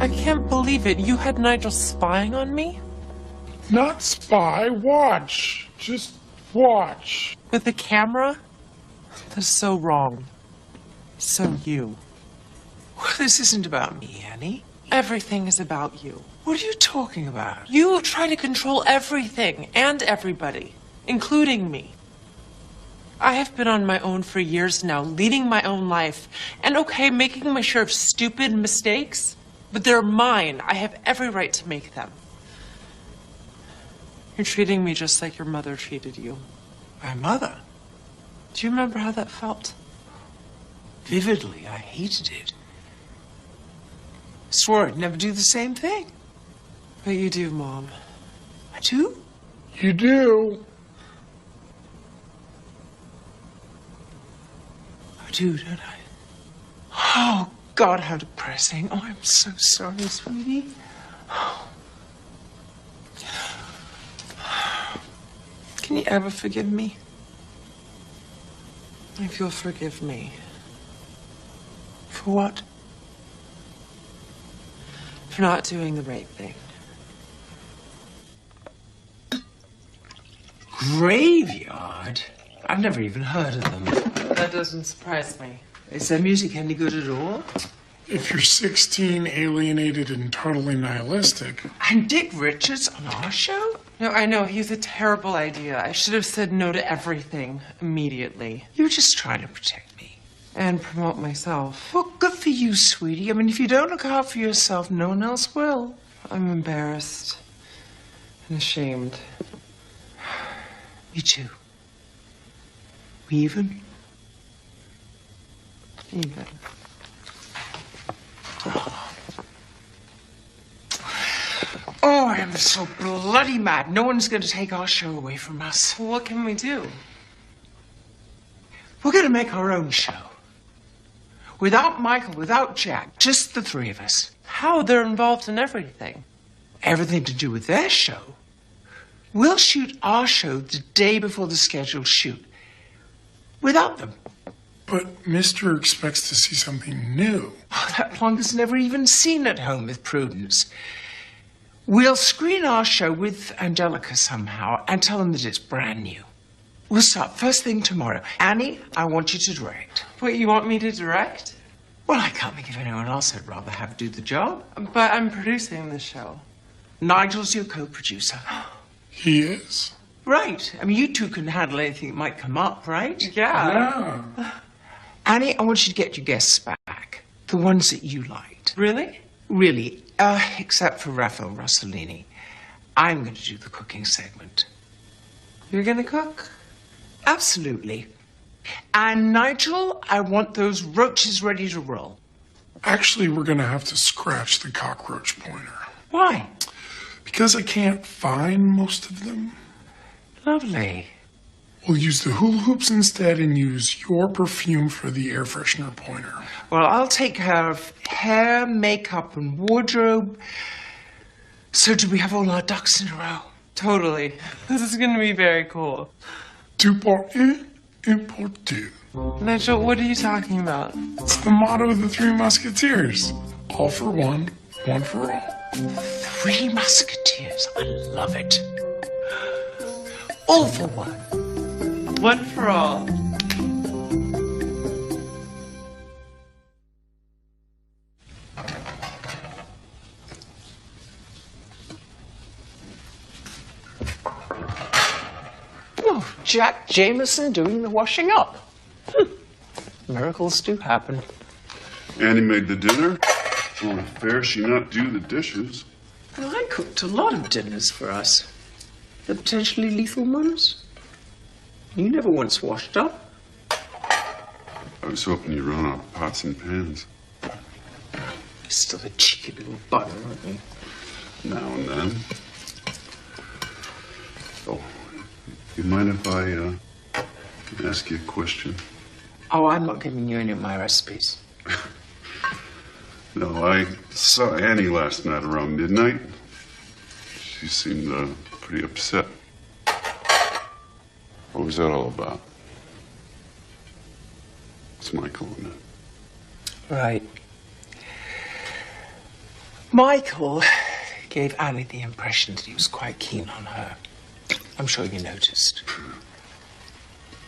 I can't believe it. You had Nigel spying on me? Not spy, watch. Just watch. With a camera? That's so wrong. So you. Well, this isn't about me, Annie. Everything is about you. What are you talking about? You try to control everything and everybody, including me. I have been on my own for years now, leading my own life, and okay, making my share of stupid mistakes, but they're mine. I have every right to make them. You're treating me just like your mother treated you. My mother? Do you remember how that felt? Vividly, I hated it. Swore I'd never do the same thing. But you do, Mom. I do? You do. I do, don't I? Oh, God, how depressing. Oh, I'm so sorry, sweetie. Can you ever forgive me? If you'll forgive me. For what? For not doing the right thing. Graveyard? I've never even heard of them. That doesn't surprise me. Is their music any good at all? If you're 16, alienated, and totally nihilistic. And Dick Richards on our show? No, I know. He's a terrible idea. I should have said no to everything immediately. You were just trying to protect me. And promote myself. Well, good for you, sweetie. I mean, if you don't look out for yourself, no one else will. I'm embarrassed and ashamed. Me too. We even? Even. Oh, I am so bloody mad. No one's going to take our show away from us. Well, what can we do? We're going to make our own show. Without Michael, without Jack, just the three of us. How? They're involved in everything. Everything to do with their show. We'll shoot our show the day before the scheduled shoot. Without them. But Mr. expects to see something new. Oh, that Plunker's never even seen At Home with Prudence. We'll screen our show with Angelica somehow and tell them that it's brand new. We'll start first thing tomorrow. Annie, I want you to direct. Wait, you want me to direct? Well, I can't think of anyone else I'd rather have do the job. But I'm producing the show. Nigel's your co-producer. He is. Right. I mean, you two can handle anything that might come up, right? Yeah. Annie, I want you to get your guests back. The ones that you liked. Really? Really. Except for Raphael Rossellini. I'm going to do the cooking segment. You're gonna cook? Absolutely. And Nigel, I want those roaches ready to roll. Actually, we're going to have to scratch the cockroach pointer. Why? Because I can't find most of them. Lovely. We'll use the hula hoops instead and use your perfume for the air freshener pointer. Well, I'll take care of hair, makeup, and wardrobe. So do we have all our ducks in a row? Totally. This is going to be very cool. Two pour un, un pour deux. Nigel, what are you talking about? It's the motto of the Three Musketeers. All for one for all. Three Musketeers. I love it. All for one. One for all. Oh, Jack Jameson doing the washing up. Miracles do happen. Annie made the dinner. Only fair she not do the dishes. Well, I cooked a lot of dinners for us. The potentially lethal ones. You never once washed up. I was hoping you'd run out of pots and pans. You're still a cheeky little bugger, aren't you? Now and then. Oh, you mind if I ask you a question? Oh, I'm not giving you any of my recipes. No, I saw Annie last night around midnight. She seemed pretty upset. What was that all about? It's Michael, isn't it? Right. Michael gave Annie the impression that he was quite keen on her. I'm sure you noticed.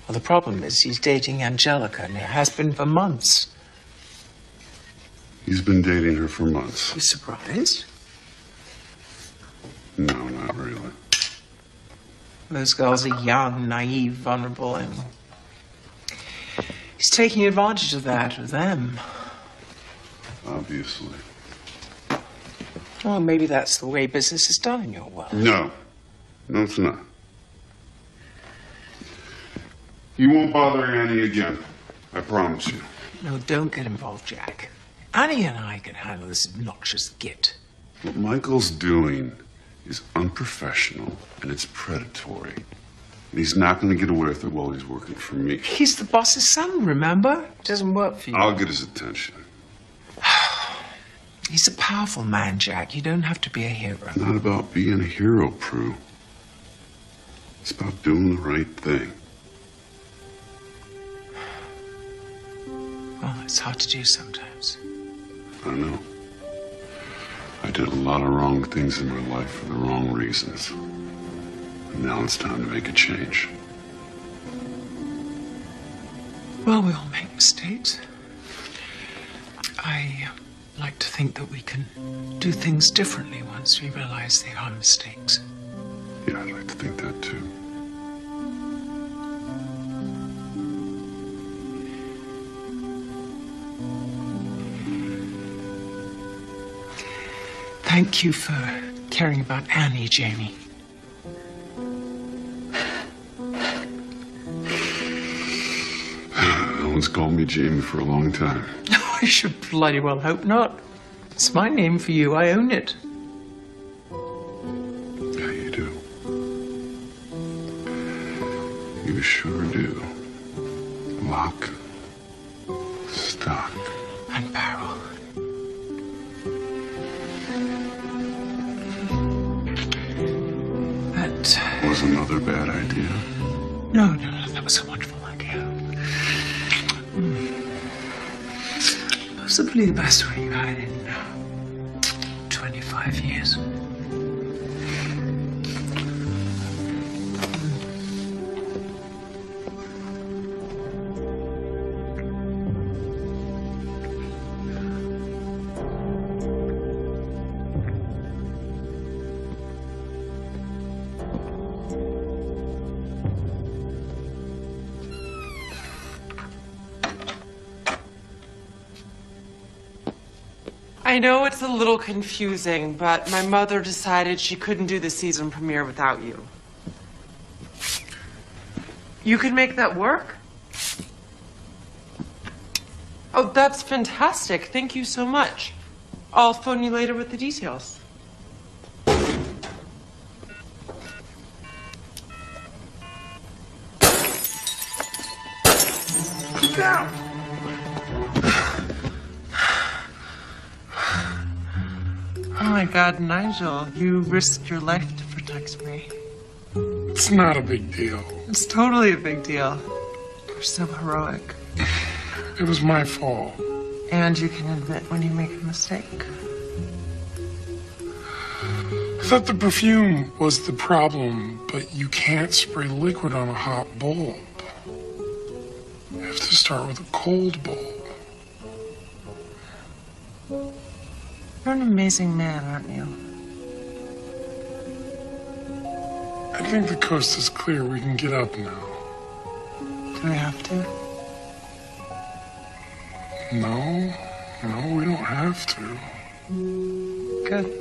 Well, the problem is he's dating Angelica, and it has been for months. He's been dating her for months. You surprised? No, not really. Those girls are young, naive, vulnerable, and he's taking advantage of that with them. Obviously. Well, maybe that's the way business is done in your world. No. No, it's not. You won't bother Annie again. I promise you. No, don't get involved, Jack. Annie and I can handle this obnoxious git. What Michael's doing is unprofessional and it's predatory. And he's not going to get away with it while he's working for me. He's the boss's son, remember? It doesn't work for you. I'll get his attention. He's a powerful man, Jack. You don't have to be a hero. It's not about being a hero, Prue. It's about doing the right thing. Well, it's hard to do sometimes. I know. I did a lot of wrong things in my life for the wrong reasons. And now it's time to make a change. Well, we all make mistakes. I like to think that we can do things differently once we realize they are mistakes. Yeah, I'd like to think that too. Thank you for caring about Annie, Jamie. No one's called me Jamie for a long time. I should bloody well hope not. It's my name for you. I own it. Yeah, you do. You sure do. Lock, stock, And barrel. That... was another bad idea. No, that was a wonderful idea. Possibly the best one you've had in 25 years. I know it's a little confusing, but my mother decided she couldn't do the season premiere without you. You could make that work? Oh, that's fantastic. Thank you so much. I'll phone you later with the details. Down! Oh my God, Nigel, you risked your life to protect me. It's not a big deal. It's totally a big deal. You're so heroic. It was my fault. And you can admit when you make a mistake. I thought the perfume was the problem, but you can't spray liquid on a hot bulb. You have to start with a cold bulb. You're an amazing man, aren't you? I think the coast is clear. We can get up now. Do we have to? No, we don't have to. Good.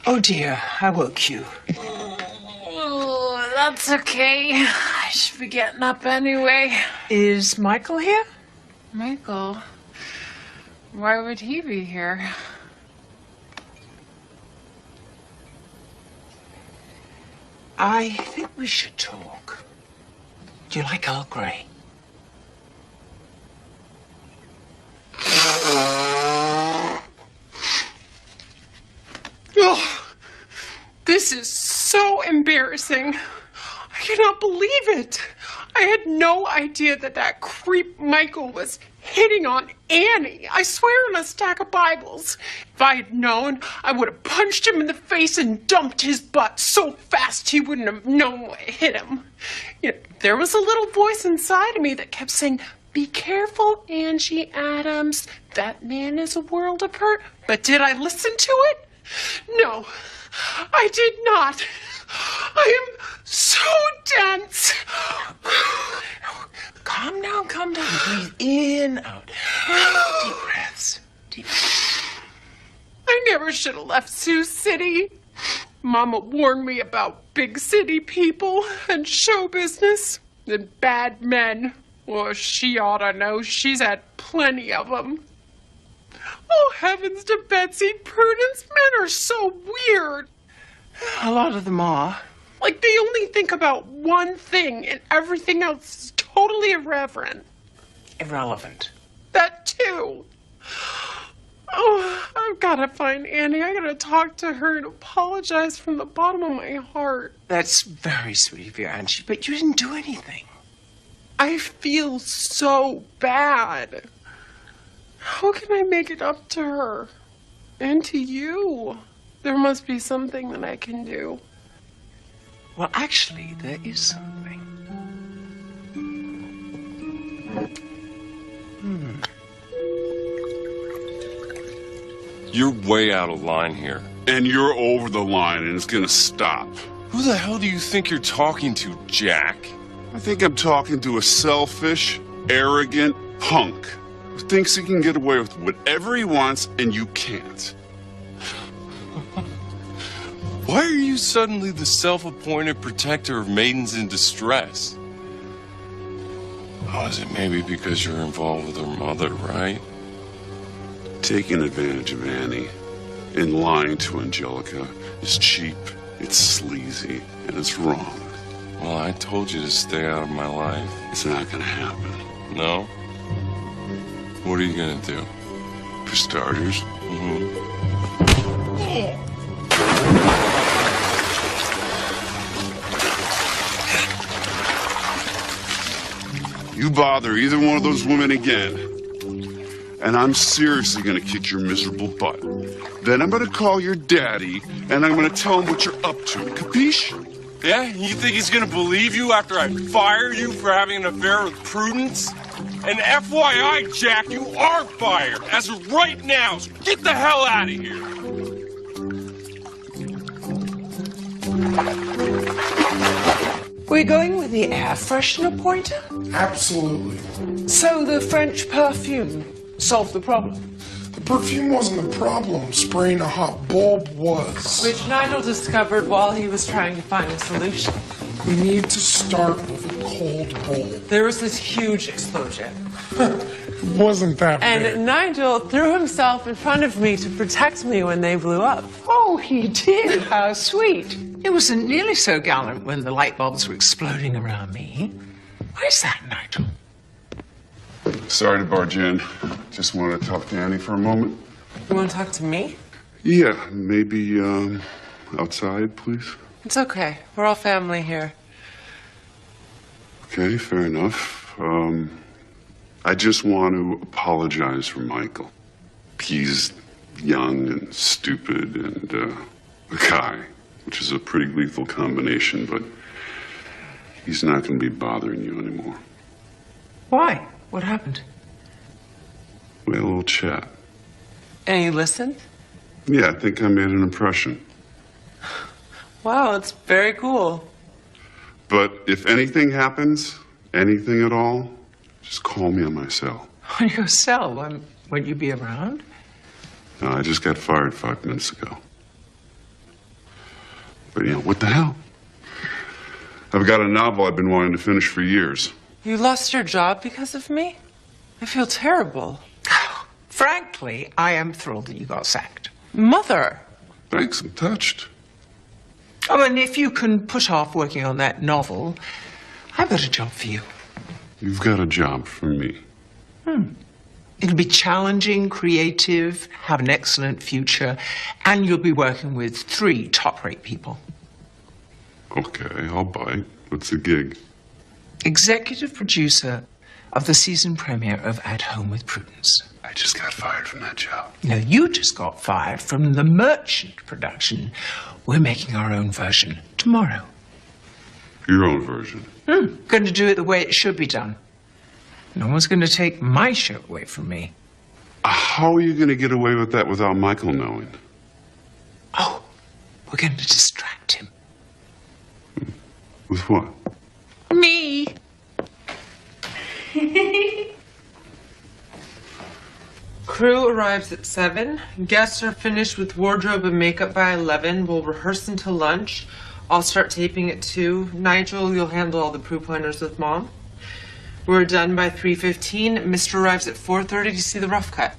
Oh dear, I woke you. Oh, that's okay. I should be getting up anyway. Is Michael here? Michael? Why would he be here? I think we should talk. Do you like Earl Grey? Oh, this is so embarrassing. I cannot believe it. I had no idea that creep Michael was hitting on Annie. I swear on a stack of Bibles. If I had known, I would have punched him in the face and dumped his butt so fast he wouldn't have known what hit him. You know, there was a little voice inside of me that kept saying, "Be careful, Angie Adams. That man is a world apart." But did I listen to it? No, I did not. I am so dense. Calm down, calm down. Breathe in, out. Deep breaths. Deep breaths. I never should have left Sioux City. Mama warned me about big city people and show business and bad men. Well, she ought to know. She's had plenty of them. Oh, heavens to Betsy, Prudence, men are so weird. A lot of them are. Like they only think about one thing and everything else is totally irreverent. Irrelevant. That too. Oh, I've got to find Annie. I got to talk to her and apologize from the bottom of my heart. That's very sweet of you, Angie, but you didn't do anything. I feel so bad. How can I make it up to her? And to you? There must be something that I can do. Well, actually, there is something. You're way out of line here. And you're over the line, and it's gonna stop. Who the hell do you think you're talking to, Jack? I think I'm talking to a selfish, arrogant punk who thinks he can get away with whatever he wants, and you can't. Why are you suddenly the self-appointed protector of maidens in distress? Oh, is it maybe because you're involved with her mother, right? Taking advantage of Annie and lying to Angelica is cheap, it's sleazy, and it's wrong. Well, I told you to stay out of my life. It's not gonna happen. No? What are you gonna do? For starters, you bother either one of those women again, and I'm seriously gonna kick your miserable butt. Then I'm gonna call your daddy, and I'm gonna tell him what you're up to. Capiche? Yeah? You think he's gonna believe you after I fire you for having an affair with Prudence? And FYI, Jack, you are fired as of right now, so get the hell out of here. We're going with the air freshener pointer? Absolutely. So the French perfume solved the problem? The perfume wasn't the problem. Spraying a hot bulb was. Which Nigel discovered while he was trying to find a solution. We need to start with a cold bulb. There was this huge explosion. It Wasn't that big. And Nigel threw himself in front of me to protect me when they blew up. Oh, he did. How sweet. It wasn't nearly so gallant when the light bulbs were exploding around me. Where's that, Nigel? Sorry to barge in. Just wanted to talk to Annie for a moment. You want to talk to me? Yeah, maybe outside, please. It's okay. We're all family here. Okay, fair enough. I just want to apologize for Michael. He's young and stupid and a guy, which is a pretty lethal combination, but he's not going to be bothering you anymore. Why? What happened? We had a little chat. And you listened? Yeah, I think I made an impression. Wow, it's very cool. But if anything happens, anything at all, just call me on my cell. On your cell? Won't you be around? No, I just got fired 5 minutes ago. But, what the hell? I've got a novel I've been wanting to finish for years. You lost your job because of me? I feel terrible. Frankly, I am thrilled that you got sacked. Mother! Thanks, I'm touched. Oh, and if you can put off working on that novel, I've got a job for you. You've got a job for me. It'll be challenging, creative, have an excellent future, and you'll be working with 3 top-rate people. Okay, I'll bite. What's the gig? Executive producer of the season premiere of At Home with Prudence. I just got fired from that job. No, you just got fired from the merchant production. We're making our own version tomorrow. Your own version. Going to do it the way it should be done. No one's going to take my show away from me. How are you going to get away with that without Michael knowing? Oh, we're going to distract him. With what? Me. Crew arrives at 7. Guests are finished with wardrobe and makeup by 11. We'll rehearse until lunch. I'll start taping at 2. Nigel, you'll handle all the proof pointers with Mom. We're done by 3:15. Mr. arrives at 4:30 to see the rough cut.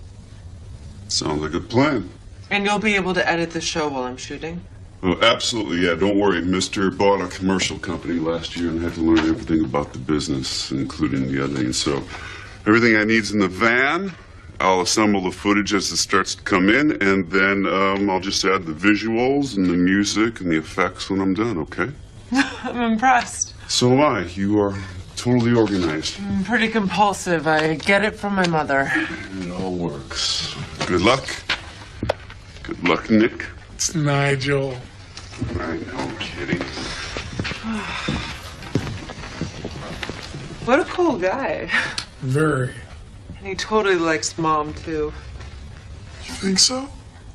Sounds like a plan. And you'll be able to edit the show while I'm shooting. Oh, absolutely, yeah. Don't worry. Mr. bought a commercial company last year and had to learn everything about the business, including the editing. So everything I need's in the van. I'll assemble the footage as it starts to come in, and then I'll just add the visuals and the music and the effects when I'm done, okay? I'm impressed. So am I. You are totally organized. I'm pretty compulsive. I get it from my mother. It all works. Good luck. Good luck, Nick. It's Nigel. I know, I'm kidding. What a cool guy. Very. And he totally likes Mom, too. You think so?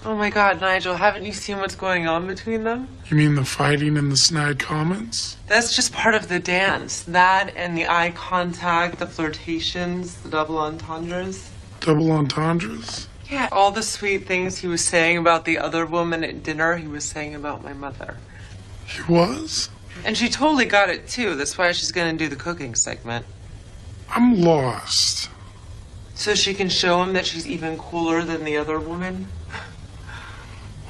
Oh my God, Nigel, haven't you seen what's going on between them? You mean the fighting and the snide comments? That's just part of the dance. That and the eye contact, the flirtations, the double entendres. Double entendres? Yeah, all the sweet things he was saying about the other woman at dinner, he was saying about my mother. He was? And she totally got it, too. That's why she's going to do the cooking segment. I'm lost. So she can show him that she's even cooler than the other woman?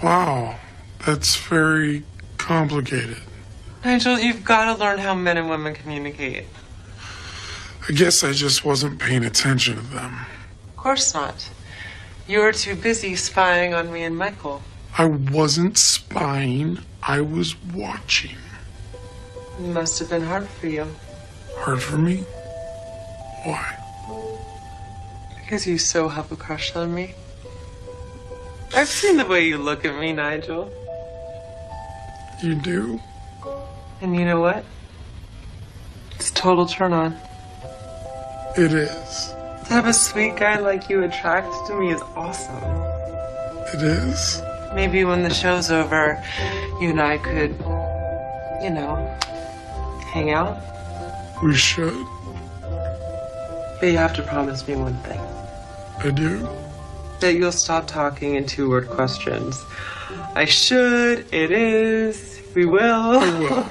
Wow, that's very complicated. Nigel, you've got to learn how men and women communicate. I guess I just wasn't paying attention to them. Of course not. You were too busy spying on me and Michael. I wasn't spying, I was watching. It must have been hard for you. Hard for me? Why? Because you so have a crush on me. I've seen the way you look at me, Nigel. You do? And you know what? It's a total turn on. It is. To have a sweet guy like you attracted to me is awesome. It is? Maybe when the show's over, you and I could, hang out. We should. But you have to promise me one thing. I do? That you'll stop talking in 2-word questions. I should, it is, we will. I will.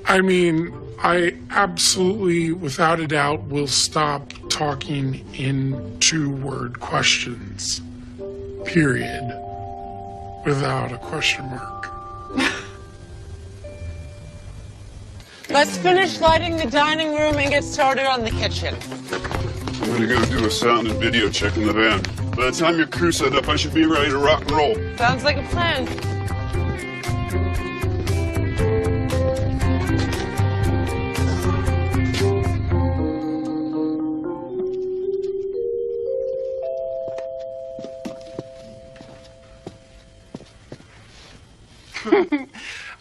I mean, I absolutely, without a doubt, will stop talking in 2-word questions. Period. Without a question mark. Let's finish lighting the dining room and get started on the kitchen. I'm gonna go do a sound and video check in the van. By the time your crew's set up, I should be ready to rock and roll. Sounds like a plan.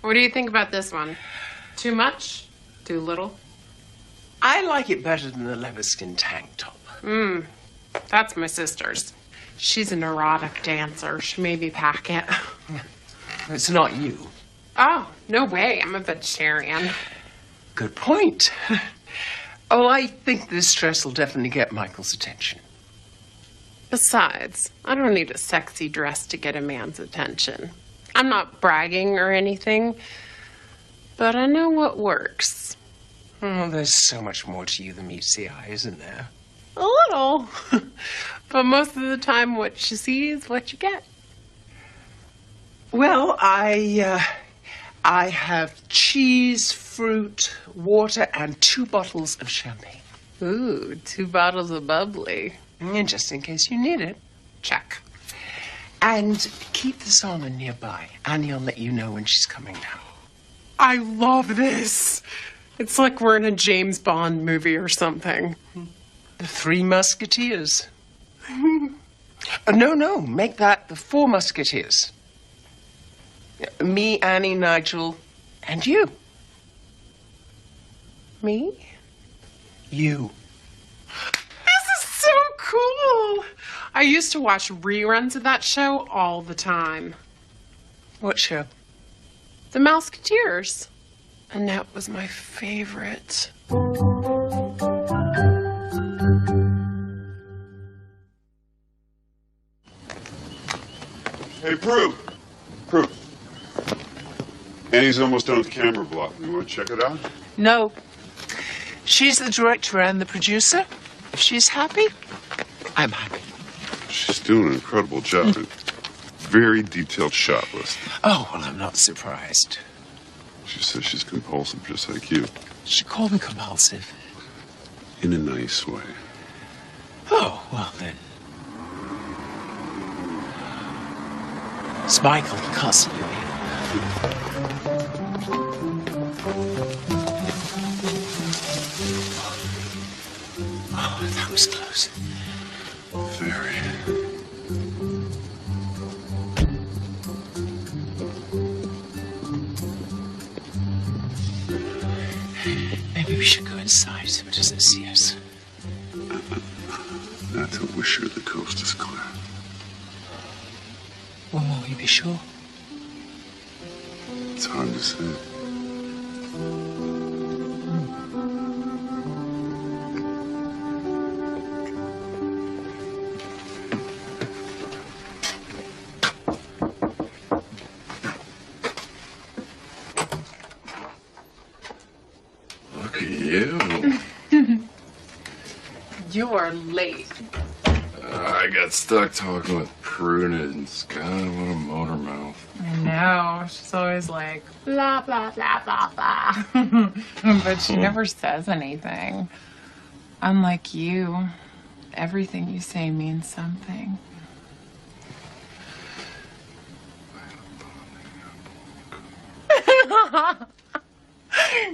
What do you think about this one? Too much? Too little? I like it better than the leather-skin tank top. That's my sister's. She's a neurotic dancer. She made me pack it. It's not you. Oh, no way. I'm a vegetarian. Good point. Oh, I think this dress will definitely get Michael's attention. Besides, I don't need a sexy dress to get a man's attention. I'm not bragging or anything, but I know what works. Oh, there's so much more to you than meets the eye, isn't there? A little. But most of the time, what you see is what you get. Well, I have cheese, fruit, water, and 2 bottles of champagne. Ooh, 2 bottles of bubbly. And just in case you need it. Check. And keep the salmon nearby. Annie will let you know when she's coming down. I love this. It's like we're in a James Bond movie or something. The 3 Musketeers. No, make that the 4 Musketeers. Me, Annie, Nigel, and you. Me? You. This is so cool. I used to watch reruns of that show all the time. What show? The Musketeers. And that was my favorite. Hey, Prue. Annie's almost done with the camera block. You want to check it out? No. She's the director and the producer. If she's happy, I'm happy. She's doing an incredible job. Very detailed shot list. Oh, well, I'm not surprised. She says she's compulsive, just like you. She called me compulsive. In a nice way. Oh, well then. It's Michael, cousin. Oh, that was close. Very. Maybe we should go inside so it doesn't see us. Not till we're sure the coast is clear. When will we be sure? It's hard to say. Look at you. You're late. I got stuck talking with Prudence. God, what a motor mouth. I know. She's always like, blah, blah, blah, blah, blah. But she never says anything. Unlike you, everything you say means something.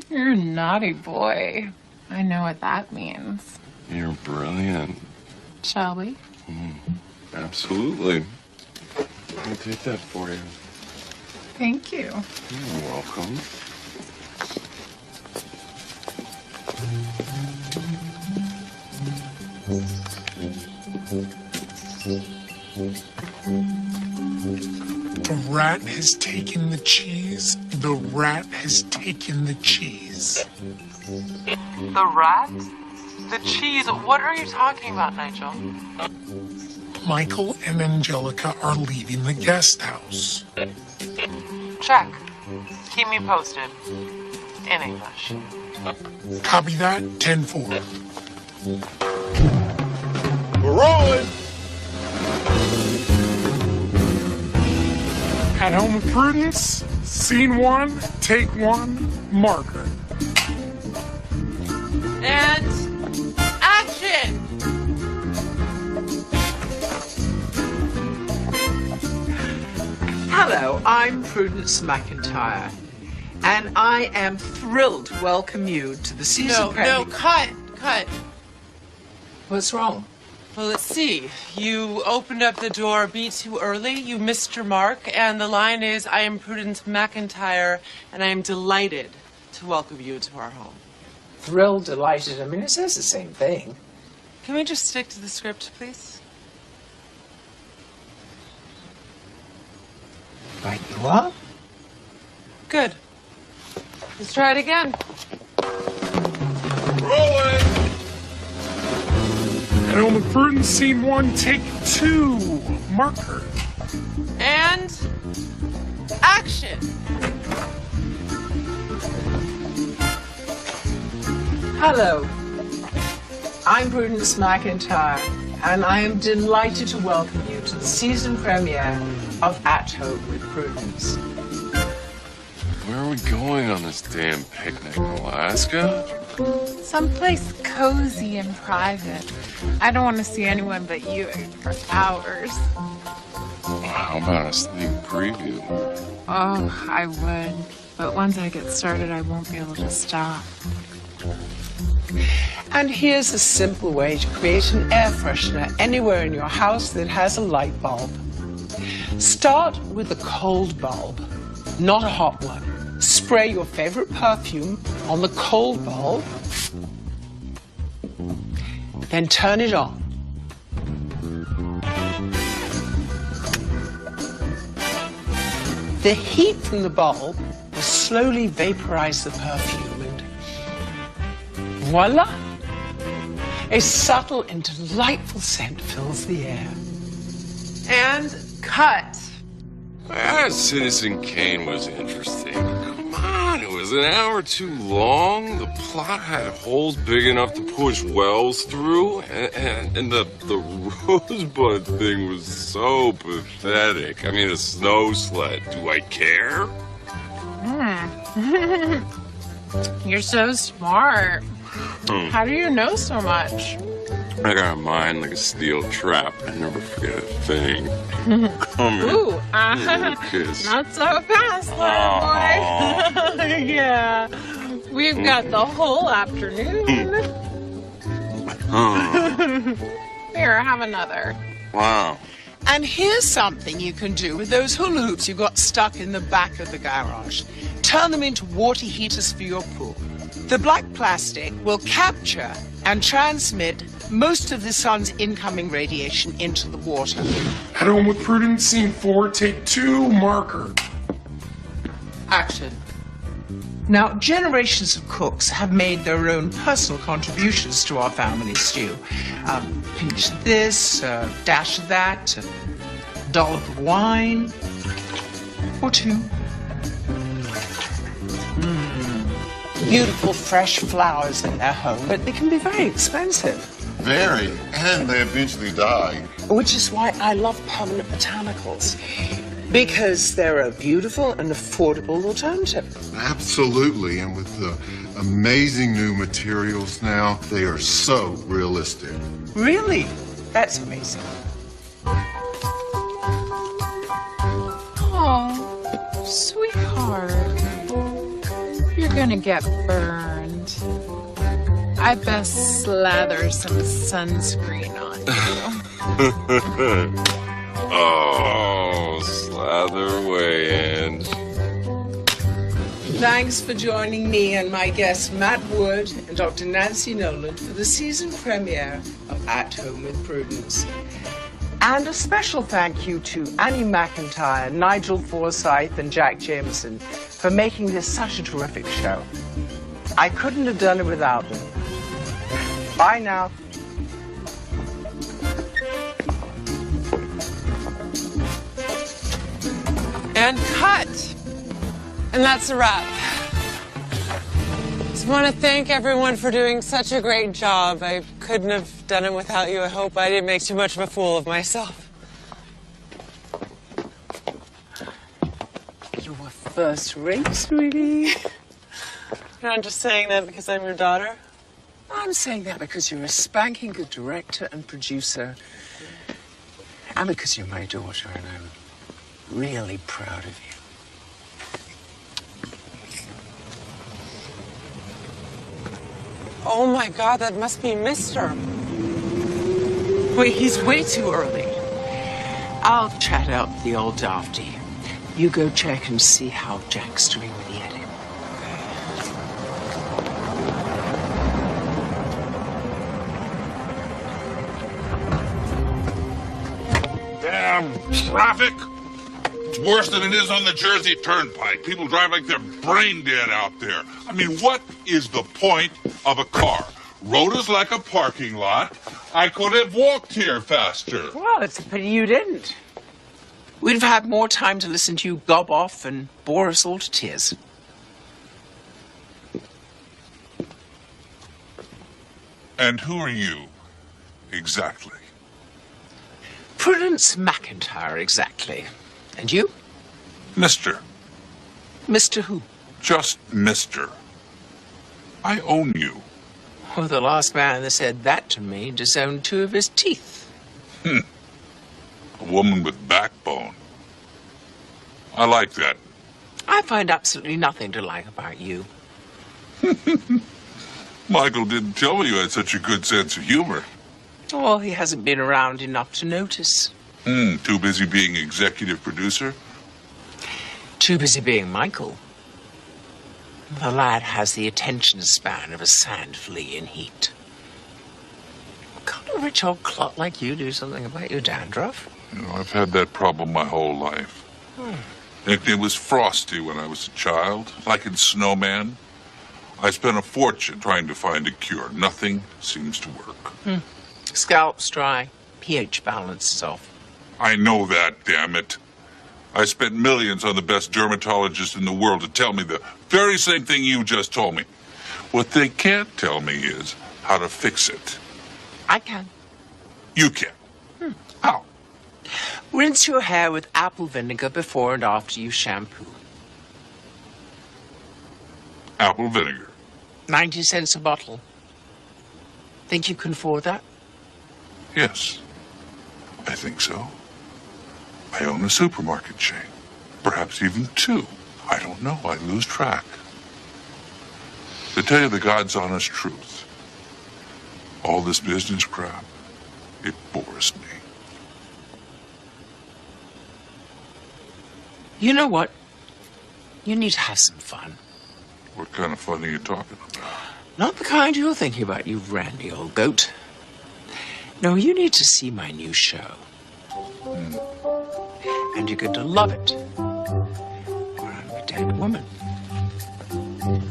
You're a naughty boy. I know what that means. You're brilliant. Shall we? Absolutely. I'll take that for you. Thank you. You're welcome. The rat has taken the cheese. The rat has taken the cheese. The rat? The cheese? What are you talking about, Nigel? Michael and Angelica are leaving the guest house. Check. Keep me posted. In English. Copy that, 10-4. Rolling! At Home with Prudence, scene 1, take 1, marker. And action! Hello, I'm Prudence McIntyre, and I am thrilled to welcome you to the season premiere. No, cut. What's wrong? Well, let's see. You opened up the door a beat too early. You missed your mark. And the line is, I am Prudence McIntyre, and I am delighted to welcome you to our home. Thrilled, delighted. I mean, it says the same thing. Can we just stick to the script, please? Right you are. Good. Let's try it again. Rolling! At Home with Prudence, scene 1, take 2, marker. And action! Hello, I'm Prudence McIntyre, and I am delighted to welcome you to the season premiere of At Home with Prudence. Where are we going on this damn picnic, Alaska? Someplace cozy and private. I don't want to see anyone but you for hours. How about a sneak preview? Oh, I would. But once I get started, I won't be able to stop. And here's a simple way to create an air freshener anywhere in your house that has a light bulb. Start with a cold bulb, not a hot one. Spray your favorite perfume on the cold bulb, then turn it on. The heat from the bulb will slowly vaporize the perfume, and voila! A subtle and delightful scent fills the air. And cut. Citizen Kane was interesting. Come on, it was an hour too long. The plot had holes big enough to push wells through, and the rosebud thing was so pathetic. I mean, a snow sled. Do I care? You're so smart. How do you know so much? I got a mind like a steel trap. I never forget a thing. Come here. Ooh, Kiss. not so fast, little boy. Yeah, we've got the whole afternoon. Here, have another. Wow. And here's something you can do with those hula hoops you got stuck in the back of the garage. Turn them into water heaters for your pool. The black plastic will capture and transmit most of the sun's incoming radiation into the water. At Home with Prudence, scene 4, take 2, marker. Action. Now, generations of cooks have made their own personal contributions to our family stew. Pinch of this, a dash of that, a dollop of wine, or two. Beautiful fresh flowers in their home, but they can be very expensive. Very, and they eventually die. Which is why I love permanent botanicals, because they're a beautiful and affordable alternative. Absolutely, and with the amazing new materials now, they are so realistic. Really? That's amazing. Oh, sweetheart. You're gonna get burned. I best slather some sunscreen on you. Oh, slather away, and Thanks for joining me and my guests Matt Wood and Dr. Nancy Nolan for the season premiere of At Home with Prudence. And a special thank you to Annie McIntyre, Nigel Forsyth, and Jack Jameson for making this such a terrific show. I couldn't have done it without them. Bye now. And cut. And that's a wrap. Just want to thank everyone for doing such a great job. I couldn't have done it without you. I hope I didn't make too much of a fool of myself. You were first rate, sweetie. You're not just saying that because I'm your daughter? I'm saying that because you're a spanking good director and producer. And because you're my daughter, and I'm really proud of you. Oh my God, that must be Mr. Wait, he's way too early. I'll chat out the old dafty. You go check and see how Jack's doing with the edit. Damn traffic! It's worse than it is on the Jersey Turnpike. People drive like they're brain dead out there. I mean, what is the point of a car? Road is like a parking lot. I could have walked here faster. Well, it's a pity you didn't. We'd have had more time to listen to you gob off and bore us all to tears. And who are you, exactly? Prudence McIntyre, exactly. And you? Mister. Mr. Who? Just Mister. I own you. Well, the last man that said that to me disowned 2 of his teeth. A woman with backbone. I like that. I find absolutely nothing to like about you. Michael didn't tell me you had such a good sense of humor. Oh, he hasn't been around enough to notice. Too busy being executive producer? Too busy being Michael. The lad has the attention span of a sand flea in heat. Can't a rich old clot like you do something about your dandruff? You know, I've had that problem my whole life. Nickname was Frosty when I was a child, like in Snowman. I spent a fortune trying to find a cure. Nothing seems to work. Scalp's dry, pH balance is off. I know that, damn it. I spent millions on the best dermatologist in the world to tell me the very same thing you just told me. What they can't tell me is how to fix it. I can. You can. How? Rinse your hair with apple vinegar before and after you shampoo. Apple vinegar. 90 cents a bottle. Think you can afford that? Yes, I think so. I own a supermarket chain. Perhaps even 2. I don't know. I lose track. To tell you the God's honest truth, all this business crap, it bores me. You know what? You need to have some fun. What kind of fun are you talking about? Not the kind you're thinking about, you randy old goat. No, you need to see my new show. And you're going to love it. Or I'm a dead woman.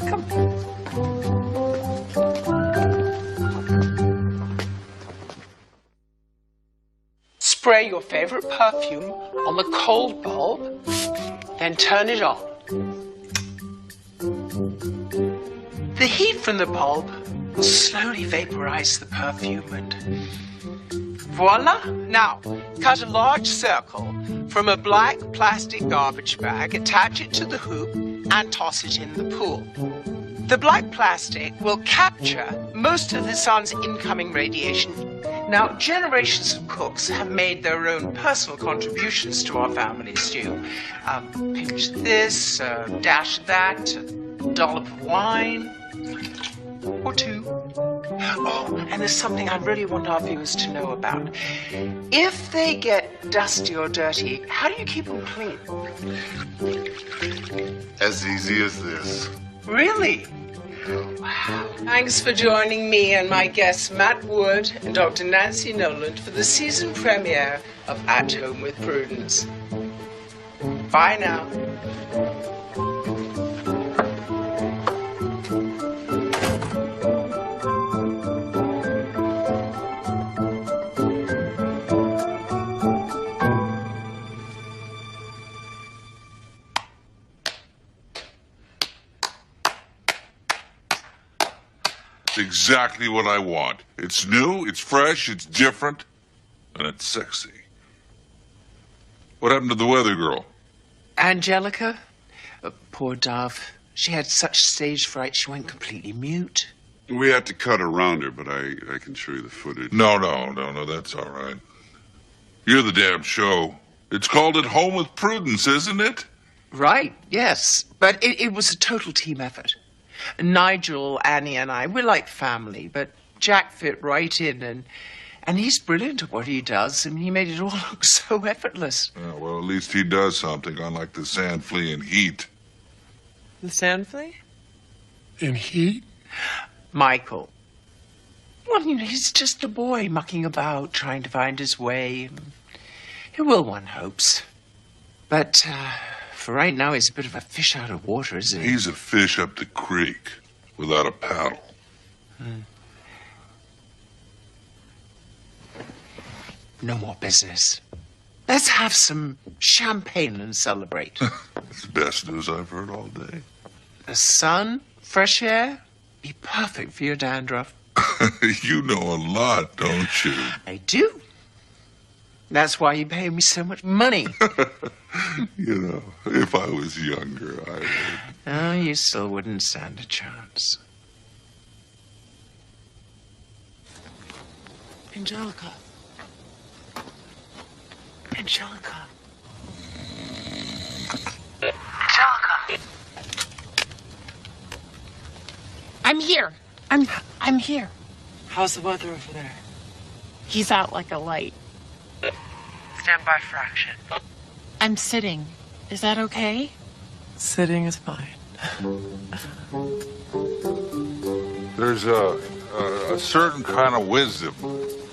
Come. Spray your favorite perfume on the cold bulb, then turn it on. The heat from the bulb will slowly vaporize the perfume and voila! Now, cut a large circle from a black plastic garbage bag, attach it to the hoop, and toss it in the pool. The black plastic will capture most of the sun's incoming radiation. Now, generations of cooks have made their own personal contributions to our family stew. Pinch this, dash that, a dollop of wine, or 2. Oh, and there's something I really want our viewers to know about. If they get dusty or dirty, how do you keep them clean? As easy as this. Really? Wow. Thanks for joining me and my guests Matt Wood and Dr. Nancy Noland for the season premiere of At Home with Prudence. Bye now. exactly what I want. It's new, it's fresh, it's different, and it's sexy. What happened to the weather girl? Angelica? Poor Dove. She had such stage fright she went completely mute. We had to cut around her, but I can show you the footage. No, that's all right. You're the damn show. It's called At Home with Prudence, isn't it? Right, yes. But it was a total team effort. Nigel, Annie, and I, we're like family, but Jack fit right in, and he's brilliant at what he does, and he made it all look so effortless. Yeah, well, at least he does something, unlike the sand flea in Heat. The sand flea? In Heat? Michael. Well, you know, he's just a boy mucking about, trying to find his way. He will, one hopes. But for right now, he's a bit of a fish out of water, isn't he? He's a fish up the creek without a paddle. No more business. Let's have some champagne and celebrate. It's the best news I've heard all day. The sun, fresh air, be perfect for your dandruff. You know a lot, don't you? I do. That's why you pay me so much money. You know, if I was younger, I would. Oh, you still wouldn't stand a chance. Angelica. Angelica. Angelica. I'm here. I'm here. How's the weather over there? He's out like a light. Stand by for action. I'm sitting. Is that okay? Sitting is fine. There's a certain kind of wisdom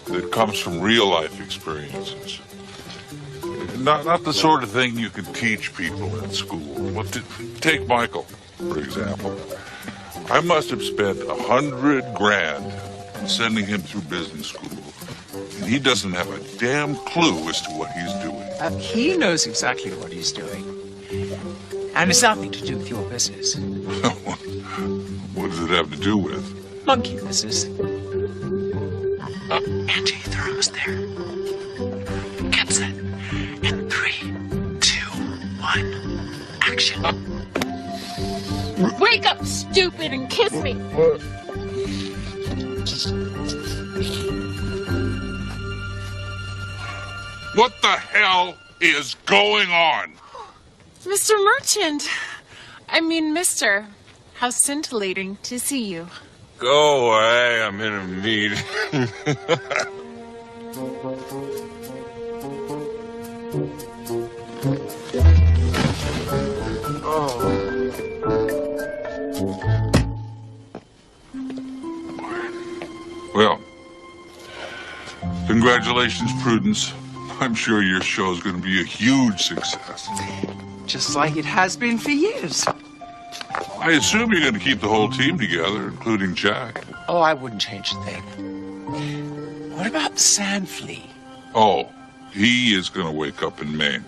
that comes from real life experiences. Not the sort of thing you can teach people in school. Well, take Michael, for example. I must have spent $100,000 sending him through business school, and he doesn't have a damn clue as to what he's doing. He knows exactly what he's doing. And it's nothing to do with your business. What does it have to do with? Monkey business. Angie, they're almost there. Get set. In 3, 2, 1, action. Wake up, stupid, and kiss me. What the hell is going on? Mr. Merchant. Mister. How scintillating to see you. Go away, I'm in a meeting. Well, congratulations, Prudence. I'm sure your show's going to be a huge success. Just like it has been for years. I assume you're going to keep the whole team together, including Jack. Oh, I wouldn't change a thing. What about the sand flea? Oh, he is going to wake up in Maine.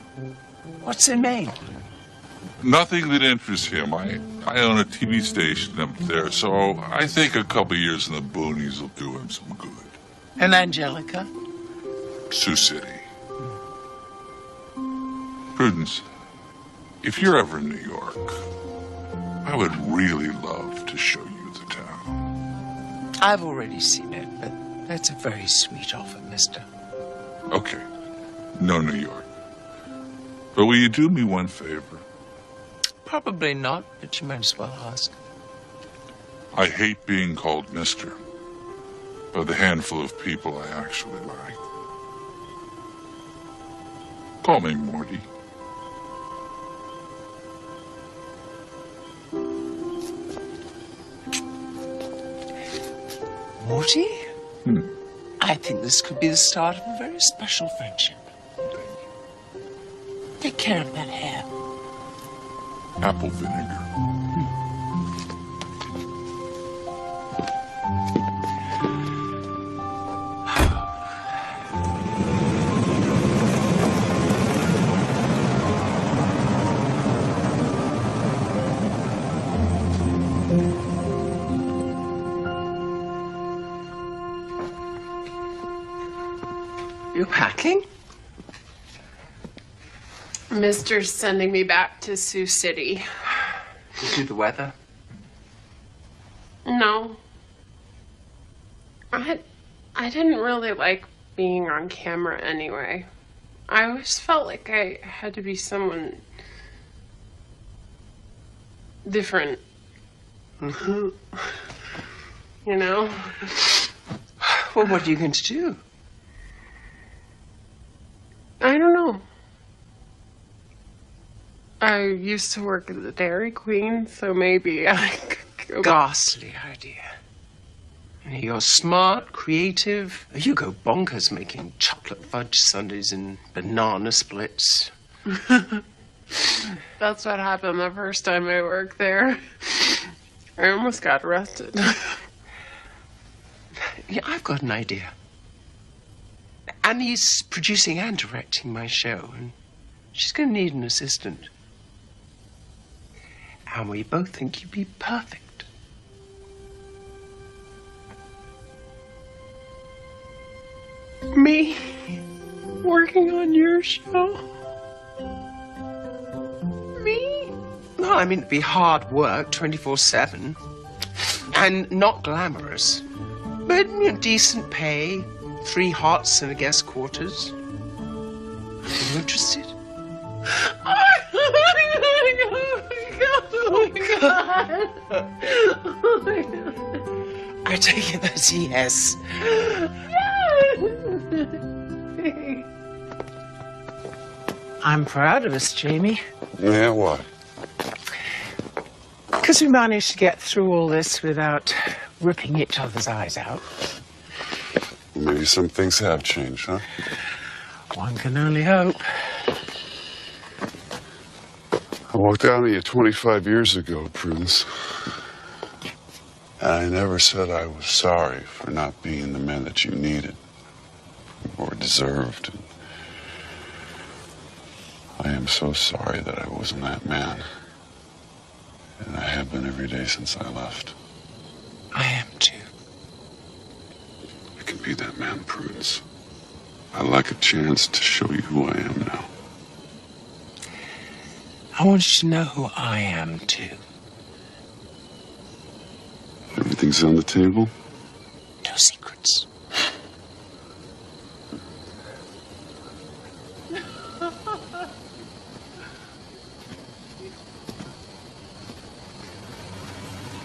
What's in Maine? Nothing that interests him. I own a TV station up there, so I think a couple years in the boonies will do him some good. And Angelica? Sioux City. Prudence, if you're ever in New York, I would really love to show you the town. I've already seen it, but that's a very sweet offer, mister. Okay, no New York. But will you do me one favor? Probably not, but you might as well ask. I hate being called mister by the handful of people I actually like. Call me Morty. Morty? I think this could be the start of a very special friendship. Take care of that hair. Apple vinegar. packing? Mister's sending me back to Sioux City. Due to the weather? No. I didn't really like being on camera anyway. I always felt like I had to be someone different. You know? Well, what are you going to do? I don't know. I used to work at the Dairy Queen, so maybe I could go. Ghastly idea. You're smart, creative. You go bonkers making chocolate fudge sundaes and banana splits. That's what happened the first time I worked there. I almost got arrested. Yeah, I've got an idea. Annie's producing and directing my show, and she's going to need an assistant. And we both think you'd be perfect. Me? Working on your show? Me? No, I mean, it'd be hard work, 24/7. And not glamorous. But, you know, decent pay, 3 hots and a guest quarters. Are you interested? I take it that's a yes. I'm proud of us, Jamie. Yeah, what? Because we managed to get through all this without ripping each other's eyes out. Maybe some things have changed, huh? One can only hope. I walked out on you 25 years ago, Prudence. And I never said I was sorry for not being the man that you needed or deserved. I am so sorry that I wasn't that man. And I have been every day since I left. I am too. I can be that man, Prudence. I'd like a chance to show you who I am now. I want you to know who I am too. Everything's on the table? No secrets.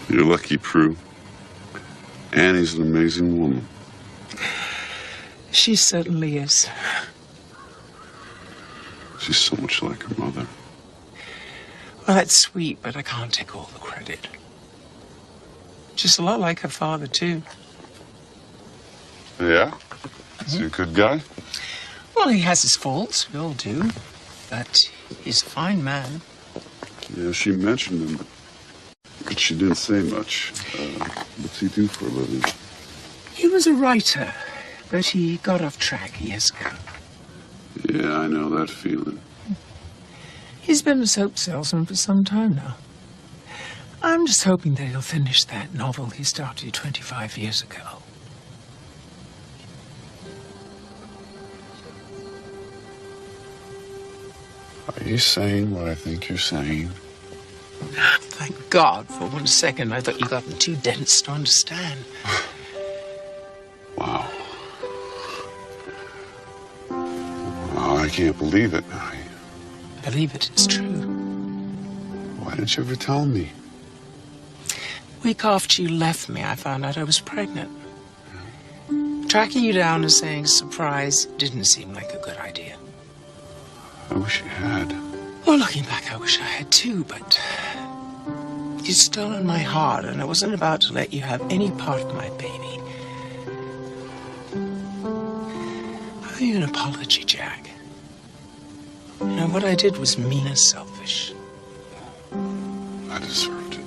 You're lucky, Prue. Annie's an amazing woman. She certainly is. She's so much like her mother. Well, that's sweet, but I can't take all the credit. Just a lot like her father, too. Yeah? Is he a good guy? Well, he has his faults. We all do. But he's a fine man. Yeah, she mentioned him, but she didn't say much. What's he do for a living? He was a writer, but he got off track years ago. Yeah, I know that feeling. He's been a soap salesman for some time now. I'm just hoping that he'll finish that novel he started 25 years ago. Are you saying what I think you're saying? Thank God. For 1 second, I thought you got me too dense to understand. Wow. Wow, I can't believe it. Believe it, it's true. Why didn't you ever tell me? Week after you left me, I found out I was pregnant. Tracking you down and saying surprise didn't seem like a good idea. I wish you had. Well, looking back, I wish I had too, but you'd stolen my heart, and I wasn't about to let you have any part of my baby. I owe you an apology, Jack. You know, what I did was mean and selfish. I deserved it.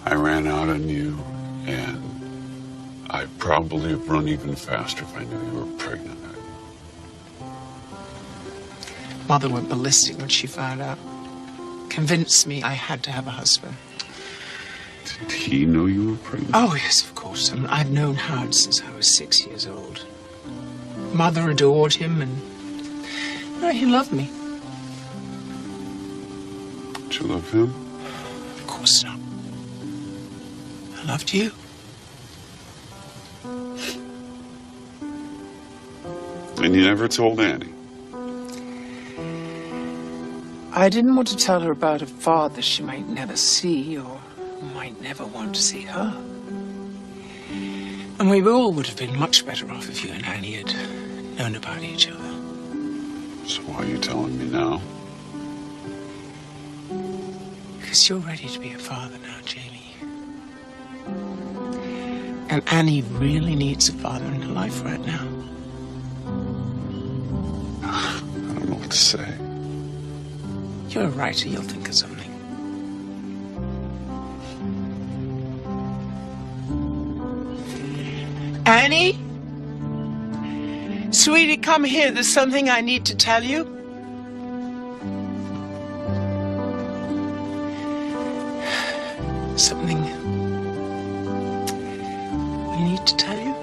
I ran out on you, and I probably have run even faster if I knew you were pregnant. Mother went ballistic when she found out. Convinced me I had to have a husband. Did he know you were pregnant? Oh, yes, of course. I mean, I've known Howard since I was 6 years old. mother adored him, and he loved me. Did you love him? Of course not. I loved you. And you never told Annie? I didn't want to tell her about a father she might never see, or might never want to see her. And we all would have been much better off if you and Annie had known about each other. So why are you telling me now? Because you're ready to be a father now, Jamie. And Annie really needs a father in her life right now. I don't know what to say. You're a writer, you'll think of something. Annie? Sweetie, come here. There's something I need to tell you. Something I need to tell you.